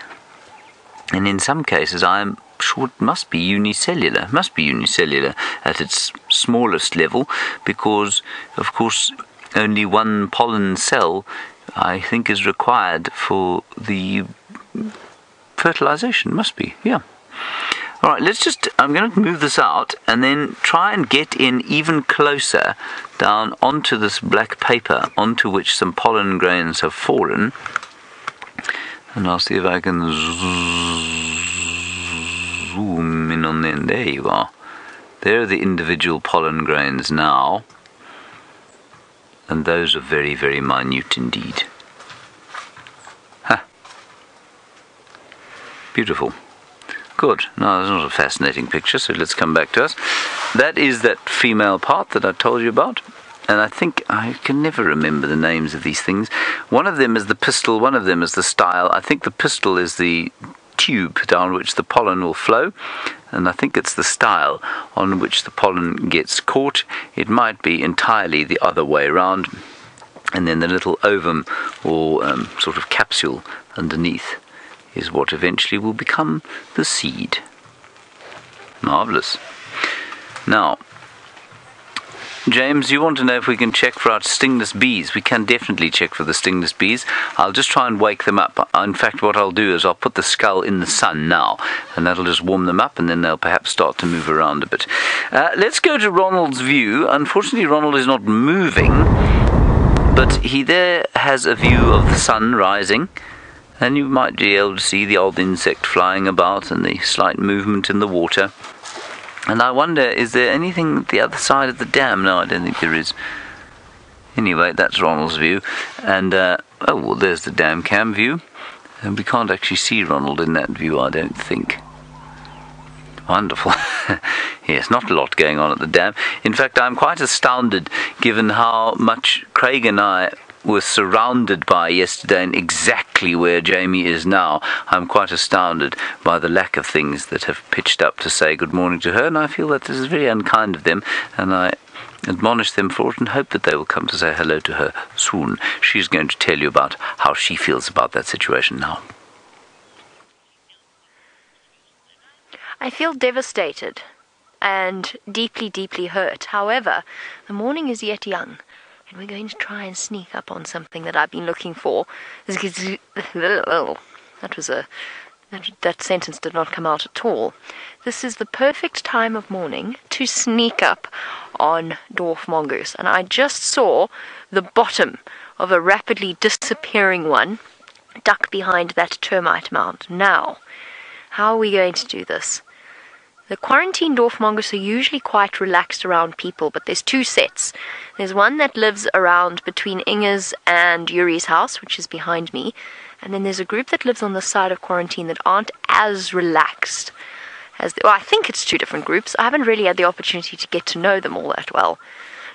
And in some cases, I'm sure it must be unicellular. It must be unicellular at its smallest level, because, of course, only one pollen cell, I think, is required for the fertilization. Must be, yeah. All right, I'm going to move this out and then try and get in even closer down onto this black paper onto which some pollen grains have fallen. And I'll see if I can zoom in on them. There you are. There are the individual pollen grains now. And those are very, very minute indeed. Huh. Beautiful. Good. Now, that's not a fascinating picture, so let's come back to us. That is that female part that I told you about. And I think I can never remember the names of these things. One of them is the pistil, one of them is the style. I think the pistil is the tube down which the pollen will flow, and I think it's the style on which the pollen gets caught. It might be entirely the other way around. And then the little ovum or sort of capsule underneath is what eventually will become the seed. Marvellous. Now, James, you want to know if we can check for our stingless bees. We can definitely check for the stingless bees. I'll just try and wake them up. In fact, what I'll do is I'll put the skull in the sun now, and that'll just warm them up, and then they'll perhaps start to move around a bit. Let's go to Ronald's view. Unfortunately, Ronald is not moving, but he there has a view of the sun rising, and you might be able to see the old insect flying about and the slight movement in the water. And I wonder, is there anything at the other side of the dam? No, I don't think there is. Anyway, that's Ronald's view. And, oh, well, there's the dam cam view. And we can't actually see Ronald in that view, I don't think. Wonderful. Yes, not a lot going on at the dam. In fact, I'm quite astounded, given how much Craig and I were surrounded by yesterday and exactly where Jamie is now. I'm quite astounded by the lack of things that have pitched up to say good morning to her, and I feel that this is very unkind of them, and I admonish them for it and hope that they will come to say hello to her soon. She's going to tell you about how she feels about that situation now. I feel devastated and deeply, deeply hurt. However, the morning is yet young, and we're going to try and sneak up on something that I've been looking for. That sentence did not come out at all. This is the perfect time of morning to sneak up on dwarf mongoose, and I just saw the bottom of a rapidly disappearing one duck behind that termite mound. Now, how are we going to do this? The quarantine dwarf mongoose are usually quite relaxed around people, but there's two sets. There's one that lives around between Inge's and Yuri's house, which is behind me, and then there's a group that lives on the side of quarantine that aren't as relaxed as I think it's two different groups. I haven't really had the opportunity to get to know them all that well.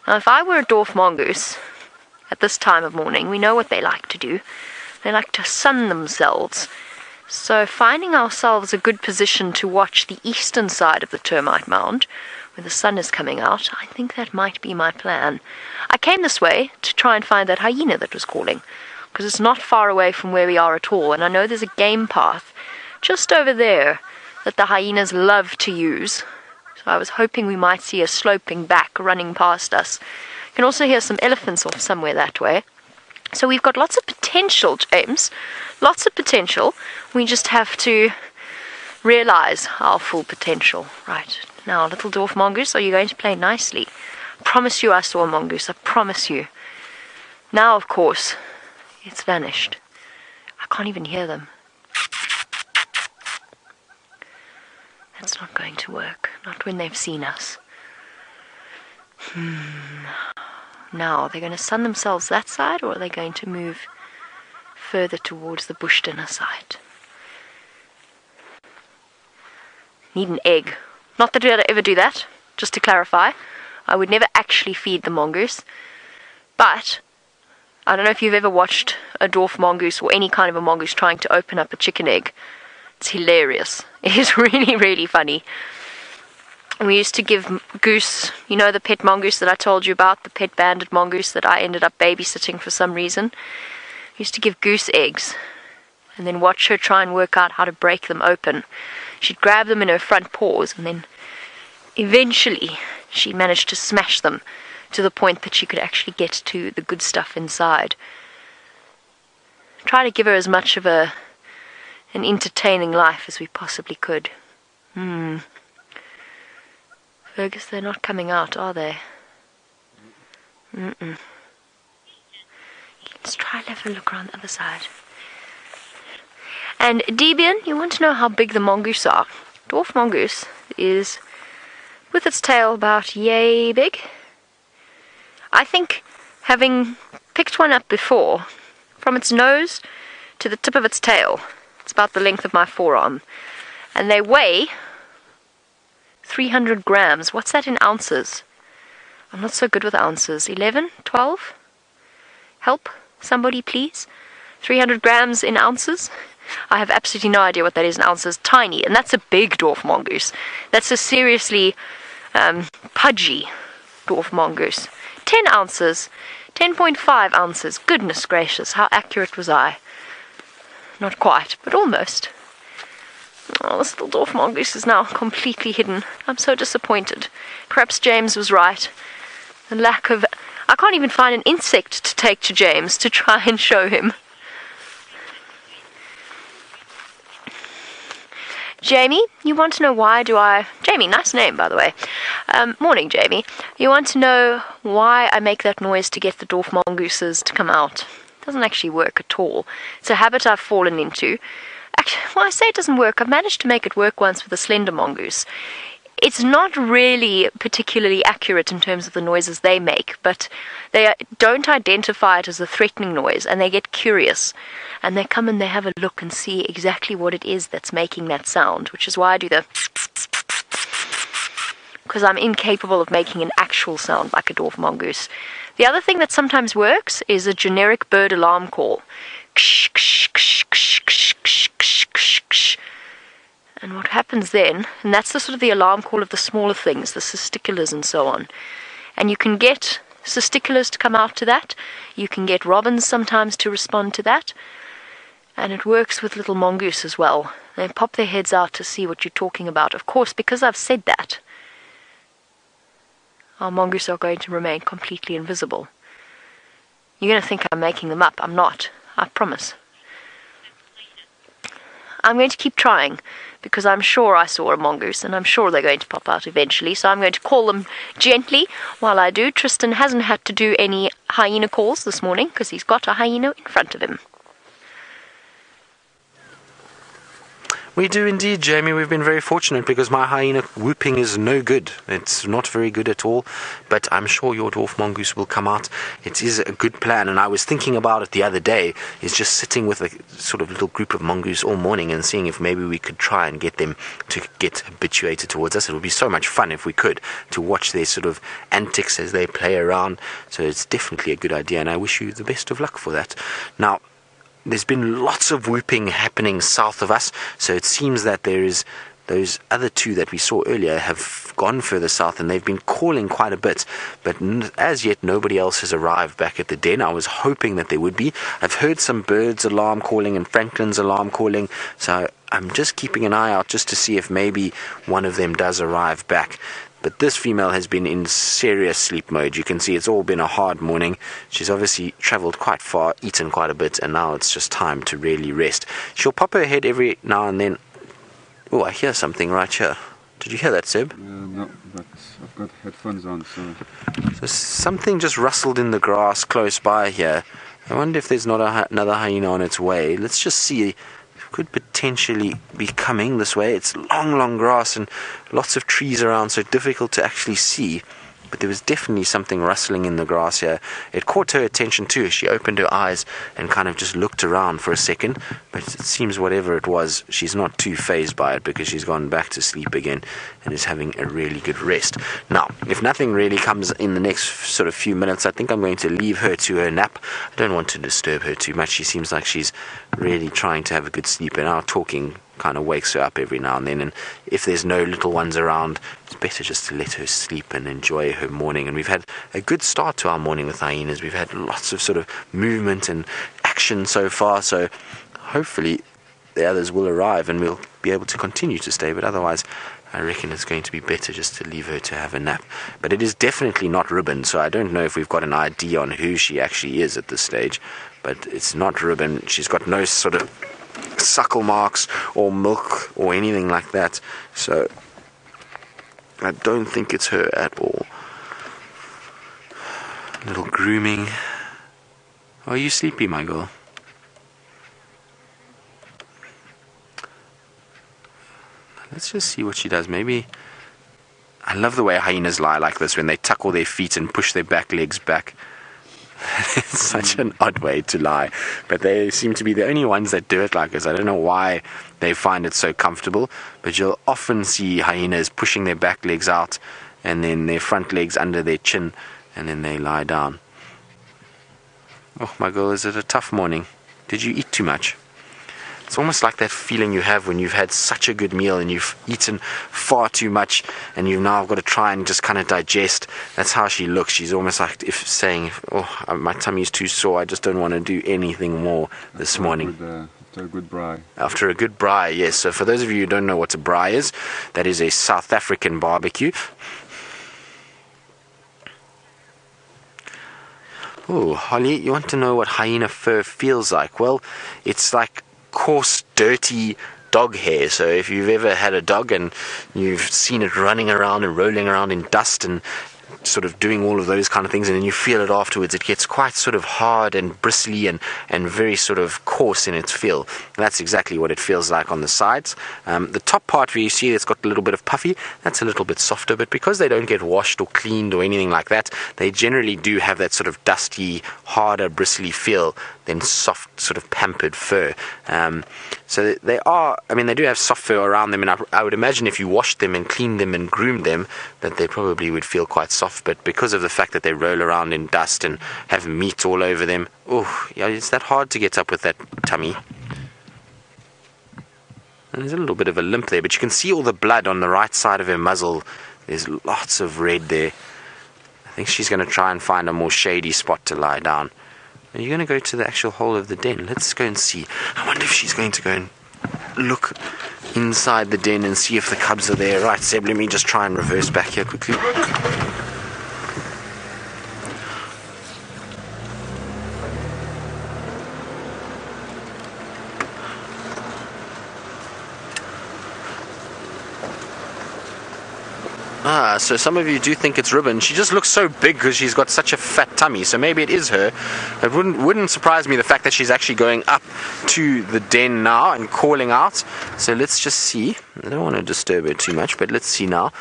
Now, if I were a dwarf mongoose at this time of morning, we know what they like to do. They like to sun themselves. So finding ourselves a good position to watch the eastern side of the termite mound, where the sun is coming out, I think that might be my plan. I came this way to try and find that hyena that was calling, because it's not far away from where we are at all, and I know there's a game path just over there that the hyenas love to use. So I was hoping we might see a sloping back running past us. You can also hear some elephants off somewhere that way. So we've got lots of potential, James. Lots of potential. We just have to realize our full potential. Right, now, little dwarf mongoose, are you going to play nicely? I promise you I saw a mongoose, I promise you. Now, of course, it's vanished. I can't even hear them. That's not going to work, not when they've seen us. Now, they're going to sun themselves that side, or are they going to move further towards the bush dinner side? Need an egg. Not that I'd ever do that, just to clarify. I would never actually feed the mongoose. But I don't know if you've ever watched a dwarf mongoose or any kind of a mongoose trying to open up a chicken egg. It's hilarious. It is really, really funny. We used to give goose, you know, the pet mongoose that I told you about, the pet banded mongoose that I ended up babysitting for some reason. We used to give goose eggs and then watch her try and work out how to break them open. She'd grab them in her front paws, and then eventually she managed to smash them to the point that she could actually get to the good stuff inside. Try to give her as much of an entertaining life as we possibly could. Fergus, they're not coming out, are they? Let's try and have a look around the other side. And Debian, you want to know how big the mongoose are? Dwarf mongoose is, with its tail, about yay big. I think, having picked one up before, from its nose to the tip of its tail, it's about the length of my forearm. And they weigh 300 grams. What's that in ounces? I'm not so good with ounces. 11? 12? Help, somebody please. 300 grams in ounces? I have absolutely no idea what that is in ounces. Tiny, and that's a big dwarf mongoose. That's a seriously pudgy dwarf mongoose. 10 ounces. 10.5 ounces. Goodness gracious, how accurate was I? Not quite, but almost. Oh, this little dwarf mongoose is now completely hidden. I'm so disappointed. Perhaps James was right. The lack of... I can't even find an insect to take to James to try and show him. Jamie, you want to know why do I... Jamie, nice name, by the way. Morning, Jamie. You want to know why I make that noise to get the dwarf mongooses to come out? It doesn't actually work at all. It's a habit I've fallen into. Actually, well, I say it doesn't work. I've managed to make it work once with a slender mongoose. It's not really particularly accurate in terms of the noises they make, but they don't identify it as a threatening noise, and they get curious. And they come and they have a look and see exactly what it is that's making that sound, which is why I do the... because I'm incapable of making an actual sound like a dwarf mongoose. The other thing that sometimes works is a generic bird alarm call. And what happens then, and that's the sort of the alarm call of the smaller things, the cisticulars and so on. And you can get cisticulars to come out to that. You can get robins sometimes to respond to that. And it works with little mongoose as well. They pop their heads out to see what you're talking about. Of course, because I've said that, our mongoose are going to remain completely invisible. You're going to think I'm making them up. I'm not. I promise. I'm going to keep trying, because I'm sure I saw a mongoose, and I'm sure they're going to pop out eventually, so I'm going to call them gently while I do. Tristan hasn't had to do any hyena calls this morning, because he's got a hyena in front of him. We do indeed, Jamie. We've been very fortunate because my hyena whooping is no good. It's not very good at all, but I'm sure your dwarf mongoose will come out. It is a good plan, and I was thinking about it the other day, is just sitting with a sort of little group of mongoose all morning and seeing if maybe we could try and get them to get habituated towards us. It would be so much fun if we could, to watch their sort of antics as they play around. So it's definitely a good idea, and I wish you the best of luck for that. Now, there's been lots of whooping happening south of us, so it seems that there is those other two that we saw earlier have gone further south, and they've been calling quite a bit, but as yet nobody else has arrived back at the den. I was hoping that there would be. I've heard some birds alarm calling and Franklin's alarm calling, so I'm just keeping an eye out just to see if maybe one of them does arrive back. But this female has been in serious sleep mode. You can see it's all been a hard morning. She's obviously travelled quite far, eaten quite a bit, and now it's just time to really rest. She'll pop her head every now and then. Oh, I hear something right here. Did you hear that, Seb? No, but I've got headphones on, so something just rustled in the grass close by here. I wonder if there's not another hyena on its way. Let's just see. Could potentially be coming this way. It's long grass and lots of trees around, so difficult to actually see. But there was definitely something rustling in the grass here. It caught her attention too. She opened her eyes and kind of just looked around for a second. But it seems whatever it was, she's not too fazed by it because she's gone back to sleep again and is having a really good rest. Now, if nothing really comes in the next sort of few minutes, I think I'm going to leave her to her nap. I don't want to disturb her too much. She seems like she's really trying to have a good sleep, and our talking kind of wakes her up every now and then, and if there's no little ones around, it's better just to let her sleep and enjoy her morning. And we've had a good start to our morning with hyenas. We've had lots of sort of movement and action so far, so hopefully the others will arrive and we'll be able to continue to stay, but otherwise I reckon it's going to be better just to leave her to have a nap. But it is definitely not Ribbon, so I don't know if we've got an idea on who she actually is at this stage, but it's not Ribbon. She's got no sort of suckle marks or milk or anything like that, so I don't think it's her at all. Little grooming. Are you sleepy, my girl? Let's just see what she does. Maybe I love the way hyenas lie like this when they tuck all their feet and push their back legs back. It's such an odd way to lie, but they seem to be the only ones that do it like this. I don't know why they find it so comfortable, but you'll often see hyenas pushing their back legs out and then their front legs under their chin, and then they lie down. Oh my girl, is it a tough morning? Did you eat too much? It's almost like that feeling you have when you've had such a good meal and you've eaten far too much and you've now got to try and just kind of digest. That's how she looks. She's almost like if saying, oh, my tummy's too sore, I just don't want to do anything more this morning. After a good braai. After a good braai, yes. So for those of you who don't know what a braai is, that is a South African barbecue. Oh, Holly, you want to know what hyena fur feels like? Well, it's like coarse, dirty dog hair. So if you've ever had a dog and you've seen it running around and rolling around in dust and sort of doing all of those kind of things, and then you feel it afterwards, it gets quite sort of hard and bristly and very sort of coarse in its feel. That's exactly what it feels like on the sides. The top part where you see it's got a little bit of puffy, that's a little bit softer, but because they don't get washed or cleaned or anything like that, they generally do have that sort of dusty, harder, bristly feel than soft, sort of pampered fur. So they do have soft fur around them, and I would imagine if you washed them and cleaned them and groomed them, that they probably would feel quite soft. But because of the fact that they roll around in dust and have meat all over them, it's that hard to get up with that tummy. And there's a little bit of a limp there, but you can see all the blood on the right side of her muzzle. There's lots of red there. I think she's going to try and find a more shady spot to lie down. Are you going to go to the actual hole of the den? Let's go and see. I wonder if she's going to go and look inside the den and see if the cubs are there. Right, Seb, let me just try and reverse back here quickly. So some of you do think it's Ribbon. She just looks so big because she's got such a fat tummy, so maybe it is her. It wouldn't surprise me the fact that she's actually going up to the den now and calling out. So let's just see. I don't want to disturb her too much, but let's see now.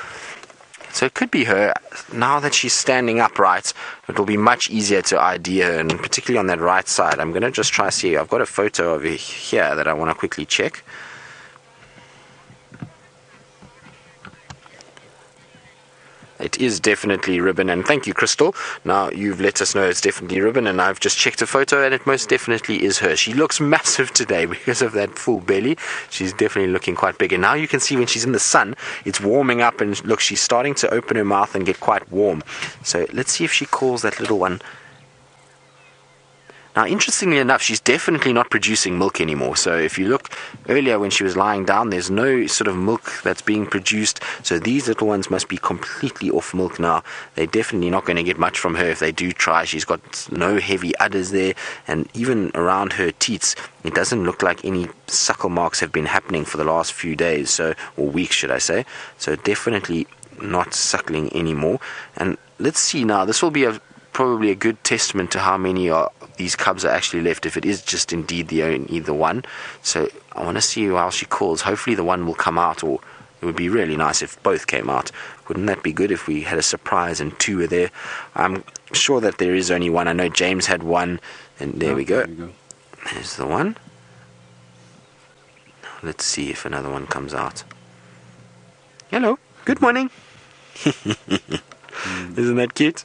So it could be her. Now that she's standing upright, it will be much easier to ID her, and particularly on that right side. I'm going to just try to see. I've got a photo of her here that I want to quickly check. It is definitely Ribbon, and thank you, Crystal. Now, you've let us know it's definitely Ribbon, and I've just checked a photo, and it most definitely is her. She looks massive today because of that full belly. She's definitely looking quite big, and now you can see when she's in the sun, it's warming up, and look, she's starting to open her mouth and get quite warm. So let's see if she calls that little one. Now, interestingly enough, she's definitely not producing milk anymore. So if you look earlier when she was lying down, there's no sort of milk that's being produced. So these little ones must be completely off milk now. They're definitely not going to get much from her if they do try. She's got no heavy udders there, and even around her teats, it doesn't look like any suckle marks have been happening for the last few days, or weeks, should I say. So definitely not suckling anymore. And let's see now, this will be probably a good testament to how many these cubs are actually left, if it is just indeed the one. So I want to see how she calls. Hopefully the one will come out, or it would be really nice if both came out. Wouldn't that be good if we had a surprise and two were there? I'm sure that there is only one. I know James had one, and there we go. There's the one. Let's see if another one comes out. Hello, good morning. Isn't that cute?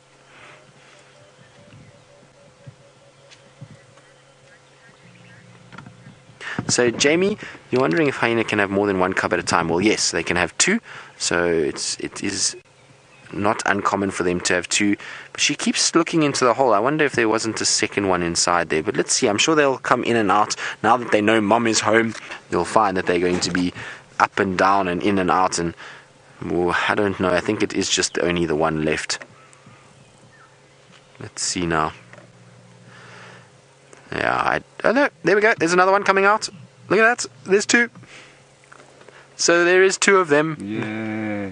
So, Jamie, you're wondering if hyena can have more than one cub at a time. Well, yes, they can have two. So it is not uncommon for them to have two. But she keeps looking into the hole. I wonder if there wasn't a second one inside there. But let's see. I'm sure they'll come in and out. Now that they know Mom is home, they'll find that they're going to be up and down and in and out. And I don't know. I think it is just only the one left. Let's see now. Yeah, oh no, there we go. There's another one coming out. Look at that. There's two. So there is two of them. Yeah.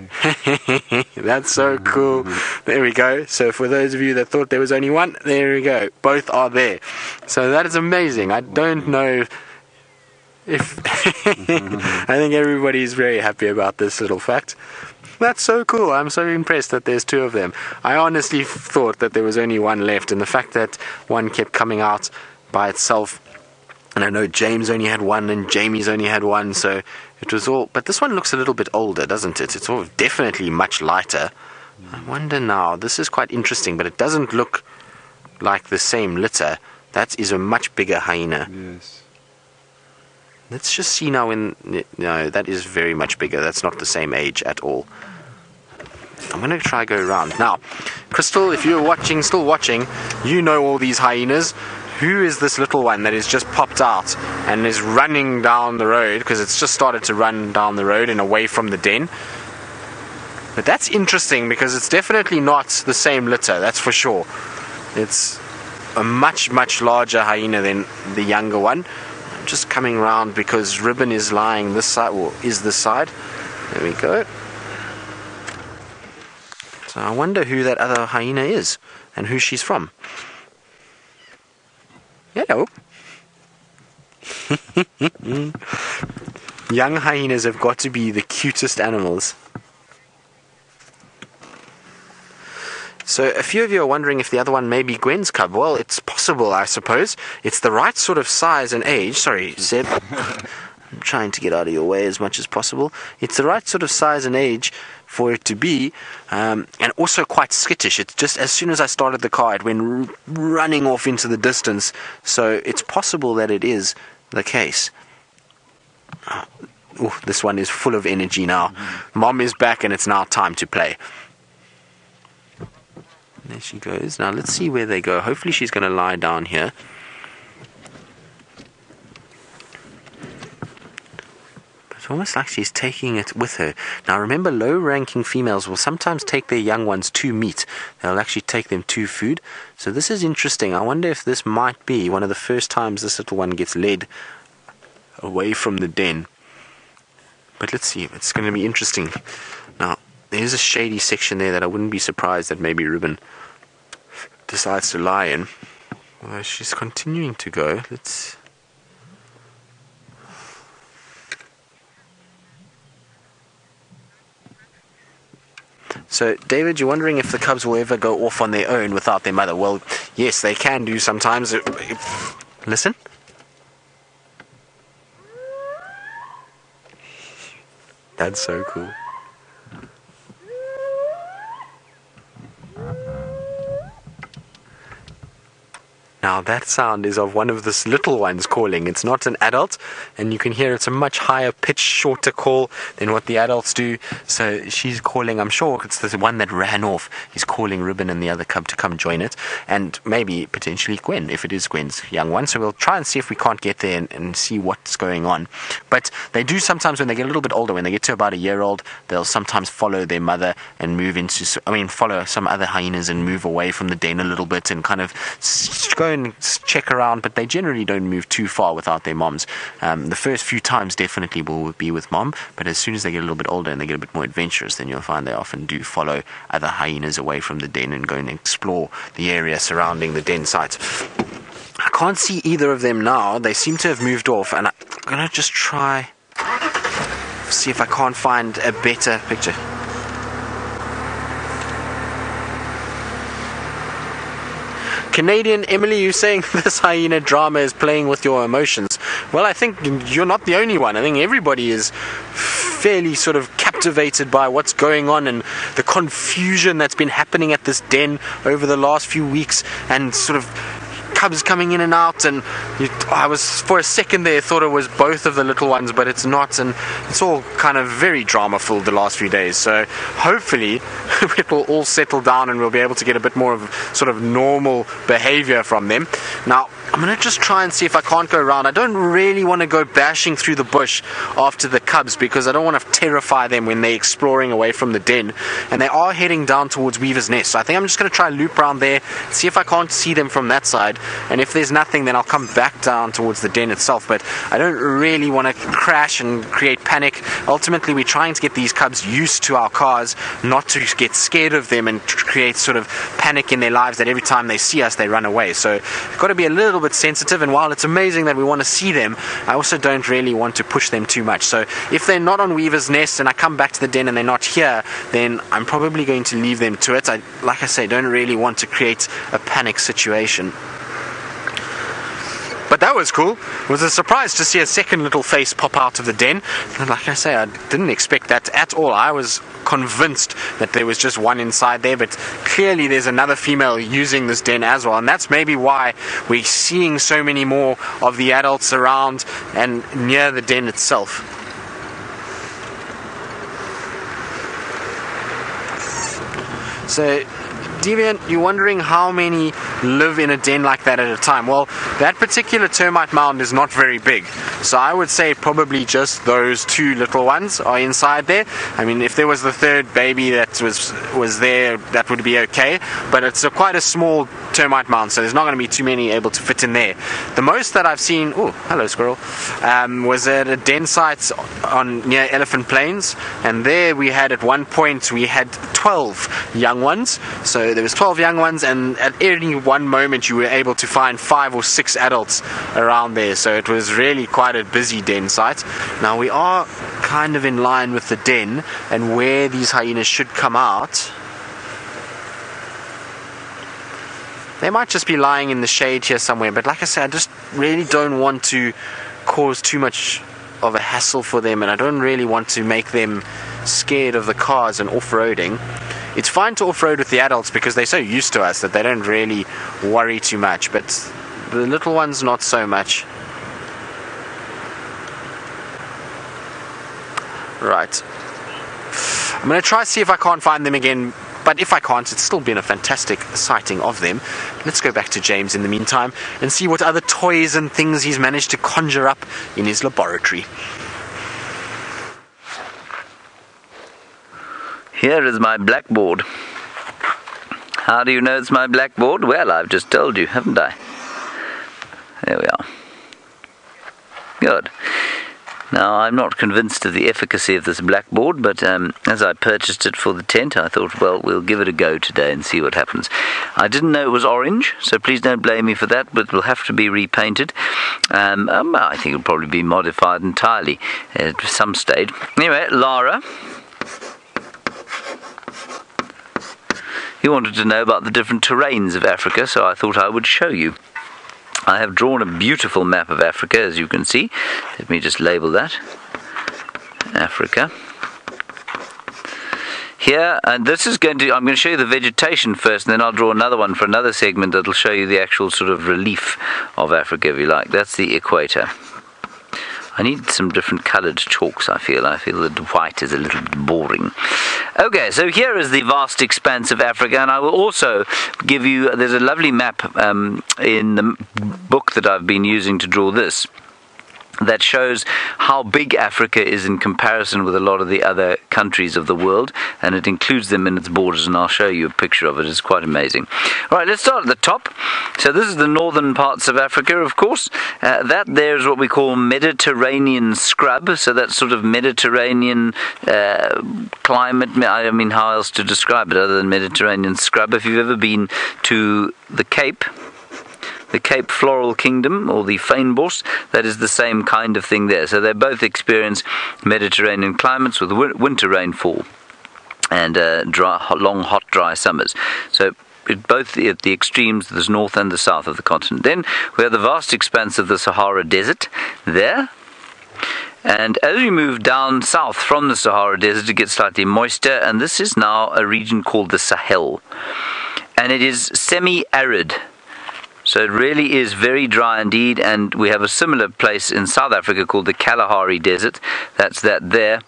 That's so cool. There we go. So for those of you that thought there was only one, there we go. Both are there. So that is amazing. I don't know if... I think everybody's very happy about this little fact. That's so cool. I'm so impressed that there's two of them. I honestly thought that there was only one left, and the fact that one kept coming out by itself, and I know James only had one and Jamie's only had one, so it was all, but this one looks a little bit older, doesn't it? It's all definitely much lighter. I wonder now, this is quite interesting, but it doesn't look like the same litter. That is a much bigger hyena. Yes. Let's just see now when, no, that is very much bigger. That's not the same age at all. I'm going to try go around. Now, Crystal, if you're watching, still watching, you know all these hyenas. Who is this little one that has just popped out and is running down the road? Because it's just started to run down the road and away from the den. But that's interesting because it's definitely not the same litter, that's for sure. It's a much, much larger hyena than the younger one. I'm just coming around because Ribbon is lying this side, or is this side. There we go. So I wonder who that other hyena is and who she's from. Hello. Young hyenas have got to be the cutest animals. So a few of you are wondering if the other one may be Gwen's cub. Well, it's possible, I suppose. It's the right sort of size and age. Sorry, Seb. I'm trying to get out of your way as much as possible. It's the right sort of size and age for it to be, and also quite skittish. It's just as soon as I started the car, it went running off into the distance. So it's possible that it is the case. Oh, this one is full of energy now. Mom is back and it's now time to play. There she goes. Now let's see where they go. Hopefully she's going to lie down here. It's almost like she's taking it with her. Now remember, low-ranking females will sometimes take their young ones to meat. They'll actually take them to food. So this is interesting. I wonder if this might be one of the first times this little one gets led away from the den. But let's see. It's going to be interesting. Now, there's a shady section there that I wouldn't be surprised that maybe Ribbon decides to lie in. Well, she's continuing to go. Let's... So, David, you're wondering if the cubs will ever go off on their own without their mother. Well, yes, they can do sometimes. Listen. That's so cool. Now that sound is of one of the little ones calling. It's not an adult, and you can hear it's a much higher pitch, shorter call than what the adults do. So she's calling, I'm sure it's the one that ran off. He's calling Ruben and the other cub to come join it, and maybe potentially Gwen, if it is Gwen's young one. So we'll try and see if we can't get there and see what's going on. But they do sometimes, when they get a little bit older, when they get to about a year old, they'll sometimes follow their mother and move into, follow some other hyenas and move away from the den a little bit and kind of go and check around, but they generally don't move too far without their moms. The first few times definitely will be with mom, but as soon as they get a little bit older and they get a bit more adventurous, then you'll find they often do follow other hyenas away from the den and go and explore the area surrounding the den site. I can't see either of them now. They seem to have moved off, and I'm going to just try see if I can't find a better picture. Canadian Emily, you saying this hyena drama is playing with your emotions? Well, I think you're not the only one. I think everybody is fairly sort of captivated by what's going on and the confusion that's been happening at this den over the last few weeks, and sort of cubs coming in and out, and I was for a second there thought it was both of the little ones, but it's not, and it's all kind of very drama filled the last few days. So hopefully it will all settle down and we'll be able to get a bit more of sort of normal behavior from them. Now I'm going to just try and see if I can't go around. I don't really want to go bashing through the bush after the cubs because I don't want to terrify them when they're exploring away from the den, and they are heading down towards Weaver's Nest. So I think I'm just going to try and loop around there, see if I can't see them from that side, and if there's nothing then I'll come back down towards the den itself. But I don't really want to crash and create panic. Ultimately we're trying to get these cubs used to our cars, not to get scared of them and create sort of panic in their lives that every time they see us they run away. So we've got to be a little bit sensitive, and while it's amazing that we want to see them, I also don't really want to push them too much. So if they're not on Weaver's Nest and I come back to the den and they're not here, then I'm probably going to leave them to it. Like I say, don't really want to create a panic situation. But that was cool. It was a surprise to see a second little face pop out of the den. And like I say, I didn't expect that at all. I was convinced that there was just one inside there, but clearly there's another female using this den as well, and that's maybe why we're seeing so many more of the adults around and near the den itself. So Deviant, you're wondering how many live in a den like that at a time. Well, that particular termite mound is not very big, so I would say probably just those two little ones are inside there. I mean, if there was the third baby that was there, that would be okay, but it's quite a small termite mound, so there's not going to be too many able to fit in there. The most that I've seen, oh, hello squirrel, was at a den site near Elephant Plains, and there we had at one point we had 12 young ones. So there was 12 young ones, and at any one moment you were able to find 5 or 6 adults around there. So it was really quite a busy den site. Now we are kind of in line with the den and where these hyenas should come out. They might just be lying in the shade here somewhere, but like I said, I just really don't want to cause too much of a hassle for them, and I don't really want to make them scared of the cars and off-roading. It's fine to off-road with the adults because they're so used to us that they don't really worry too much, but the little ones not so much. Right. I'm going to try to see if I can't find them again, but if I can't, it's still been a fantastic sighting of them. Let's go back to James in the meantime and see what other toys and things he's managed to conjure up in his laboratory. Here is my blackboard. How do you know it's my blackboard? Well, I've just told you, haven't I? There we are. Good. Now, I'm not convinced of the efficacy of this blackboard, but as I purchased it for the tent, I thought, well, we'll give it a go today and see what happens. I didn't know it was orange, so please don't blame me for that, but it will have to be repainted. I think it'll probably be modified entirely at some stage. Anyway, Lara, you wanted to know about the different terrains of Africa, so I thought I would show you. I have drawn a beautiful map of Africa, as you can see. Let me just label that Africa. here, and this is I'm going to show you the vegetation first, and then I'll draw another one for another segment that'll show you the actual sort of relief of Africa, if you like. That's the equator. I need some different coloured chalks, I feel. I feel that white is a little bit boring. Okay, so here is the vast expanse of Africa, and I will also give you, there's a lovely map in the book that I've been using to draw this, that shows how big Africa is in comparison with a lot of the other countries of the world, and it includes them in its borders, and I'll show you a picture of it. It's quite amazing. All right, let's start at the top. So this is the northern parts of Africa, of course. That there is what we call Mediterranean scrub, so that's sort of Mediterranean climate. I mean, how else to describe it other than Mediterranean scrub? If you've ever been to the Cape Floral Kingdom, or the Fynbos, that is the same kind of thing there. So they both experience Mediterranean climates with winter rainfall and long, hot, dry summers. So both at the extremes, there's north and the south of the continent. Then we have the vast expanse of the Sahara Desert there. And as you move down south from the Sahara Desert, it gets slightly moister, and this is now a region called the Sahel. And it is semi-arid. So it really is very dry indeed, and we have a similar place in South Africa called the Kalahari Desert. That's that there.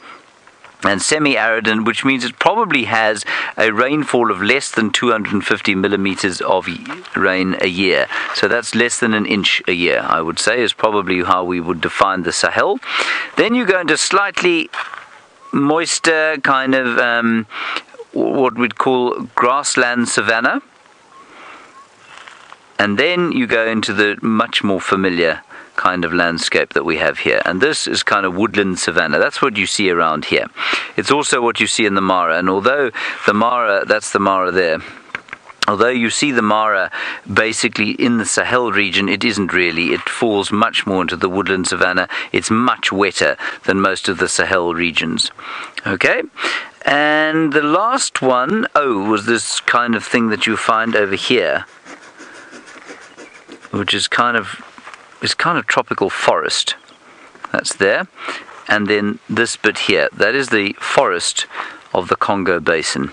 And semi-arid, which means it probably has a rainfall of less than 250 millimeters of rain a year. So that's less than an inch a year, I would say, is probably how we would define the Sahel. Then you go into slightly moister kind of what we'd call grassland savanna. And then you go into the much more familiar kind of landscape that we have here. And this is kind of woodland savanna. That's what you see around here. It's also what you see in the Mara. And although the Mara, that's the Mara there, although you see the Mara basically in the Sahel region, it isn't really. It falls much more into the woodland savanna. It's much wetter than most of the Sahel regions. Okay? And the last one, was this kind of thing that you find over here, which is kind of tropical forest. That's there. And then this bit here, that is the forest of the Congo Basin.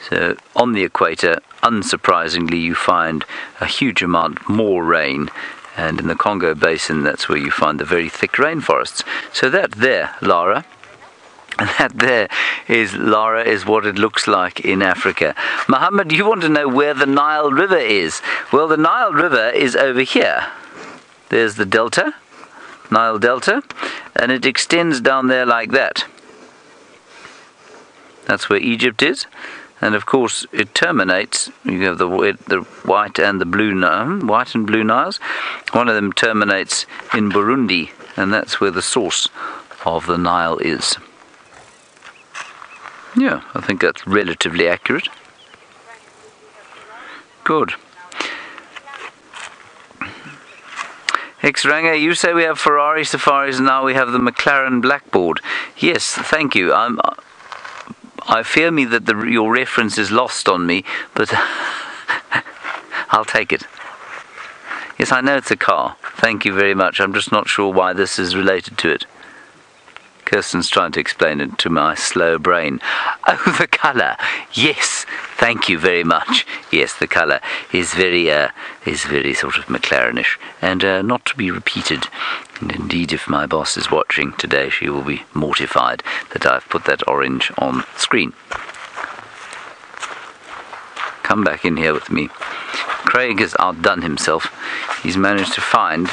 So on the equator, unsurprisingly, you find a huge amount more rain. And in the Congo Basin, that's where you find the very thick rainforests. So that there, Lara, and that there is what it looks like in Africa. Muhammad, you want to know where the Nile River is? Well, the Nile River is over here. There's the delta, Nile Delta, and it extends down there like that. That's where Egypt is. And of course, it terminates. You have the white and the blue white and blue Niles. One of them terminates in Burundi, and that's where the source of the Nile is. Yeah, I think that's relatively accurate. Good. X-Ranger, you say we have Ferrari Safaris and now we have the McLaren Blackboard. Yes, thank you. I fear me that your reference is lost on me, but I'll take it. Yes, I know it's a car. Thank you very much. I'm just not sure why this is related to it. Kirsten's trying to explain it to my slow brain. Oh, the colour. Yes, thank you very much. Yes, the colour is very sort of McLarenish, and not to be repeated. And indeed, if my boss is watching today, she will be mortified that I've put that orange on screen. Come back in here with me. Craig has outdone himself. He's managed to find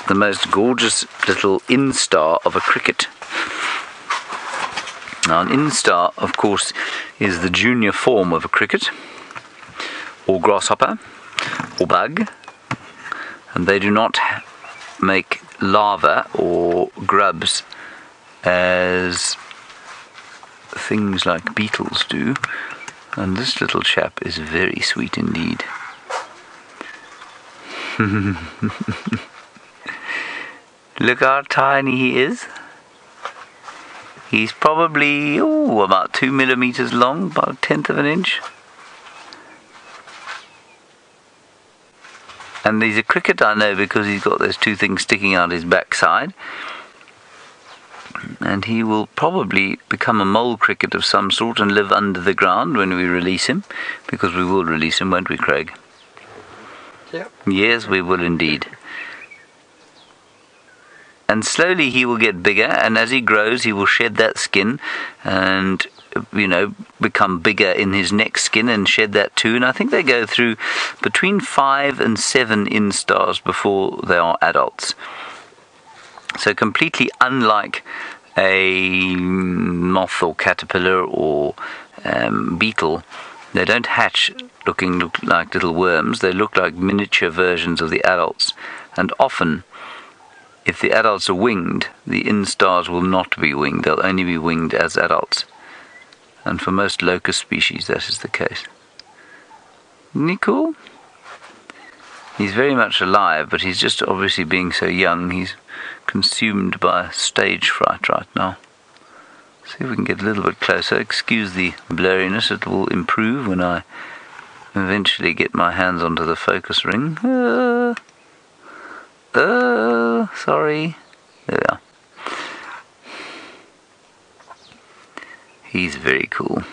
the most gorgeous little instar of a cricket. Now, an instar, of course, is the junior form of a cricket, or grasshopper, or bug, and they do not make larvae or grubs as things like beetles do, and this little chap is very sweet indeed. Look how tiny he is. He's probably about 2 millimeters long, about a tenth of an inch. And he's a cricket, I know, because he's got those two things sticking out his backside. And he will probably become a mole cricket of some sort and live under the ground when we release him, because we will release him, won't we, Craig? Yep. Yes, we will indeed. And slowly he will get bigger, and as he grows he will shed that skin and, become bigger in his next skin and shed that too. And I think they go through between 5 and 7 instars before they are adults. So completely unlike a moth or caterpillar or beetle, they don't hatch looking like little worms. They look like miniature versions of the adults. And often, if the adults are winged, the instars will not be winged. They'll only be winged as adults. And for most locust species, that is the case. Isn't he cool? He's very much alive, but he's just obviously being so young, he's consumed by stage fright right now. See if we can get a little bit closer. Excuse the blurriness, it will improve when I eventually get my hands onto the focus ring. Sorry. There we are. He's very cool.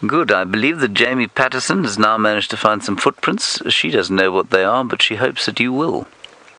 Good, I believe that Jamie Patterson has now managed to find some footprints. She doesn't know what they are, but she hopes that you will.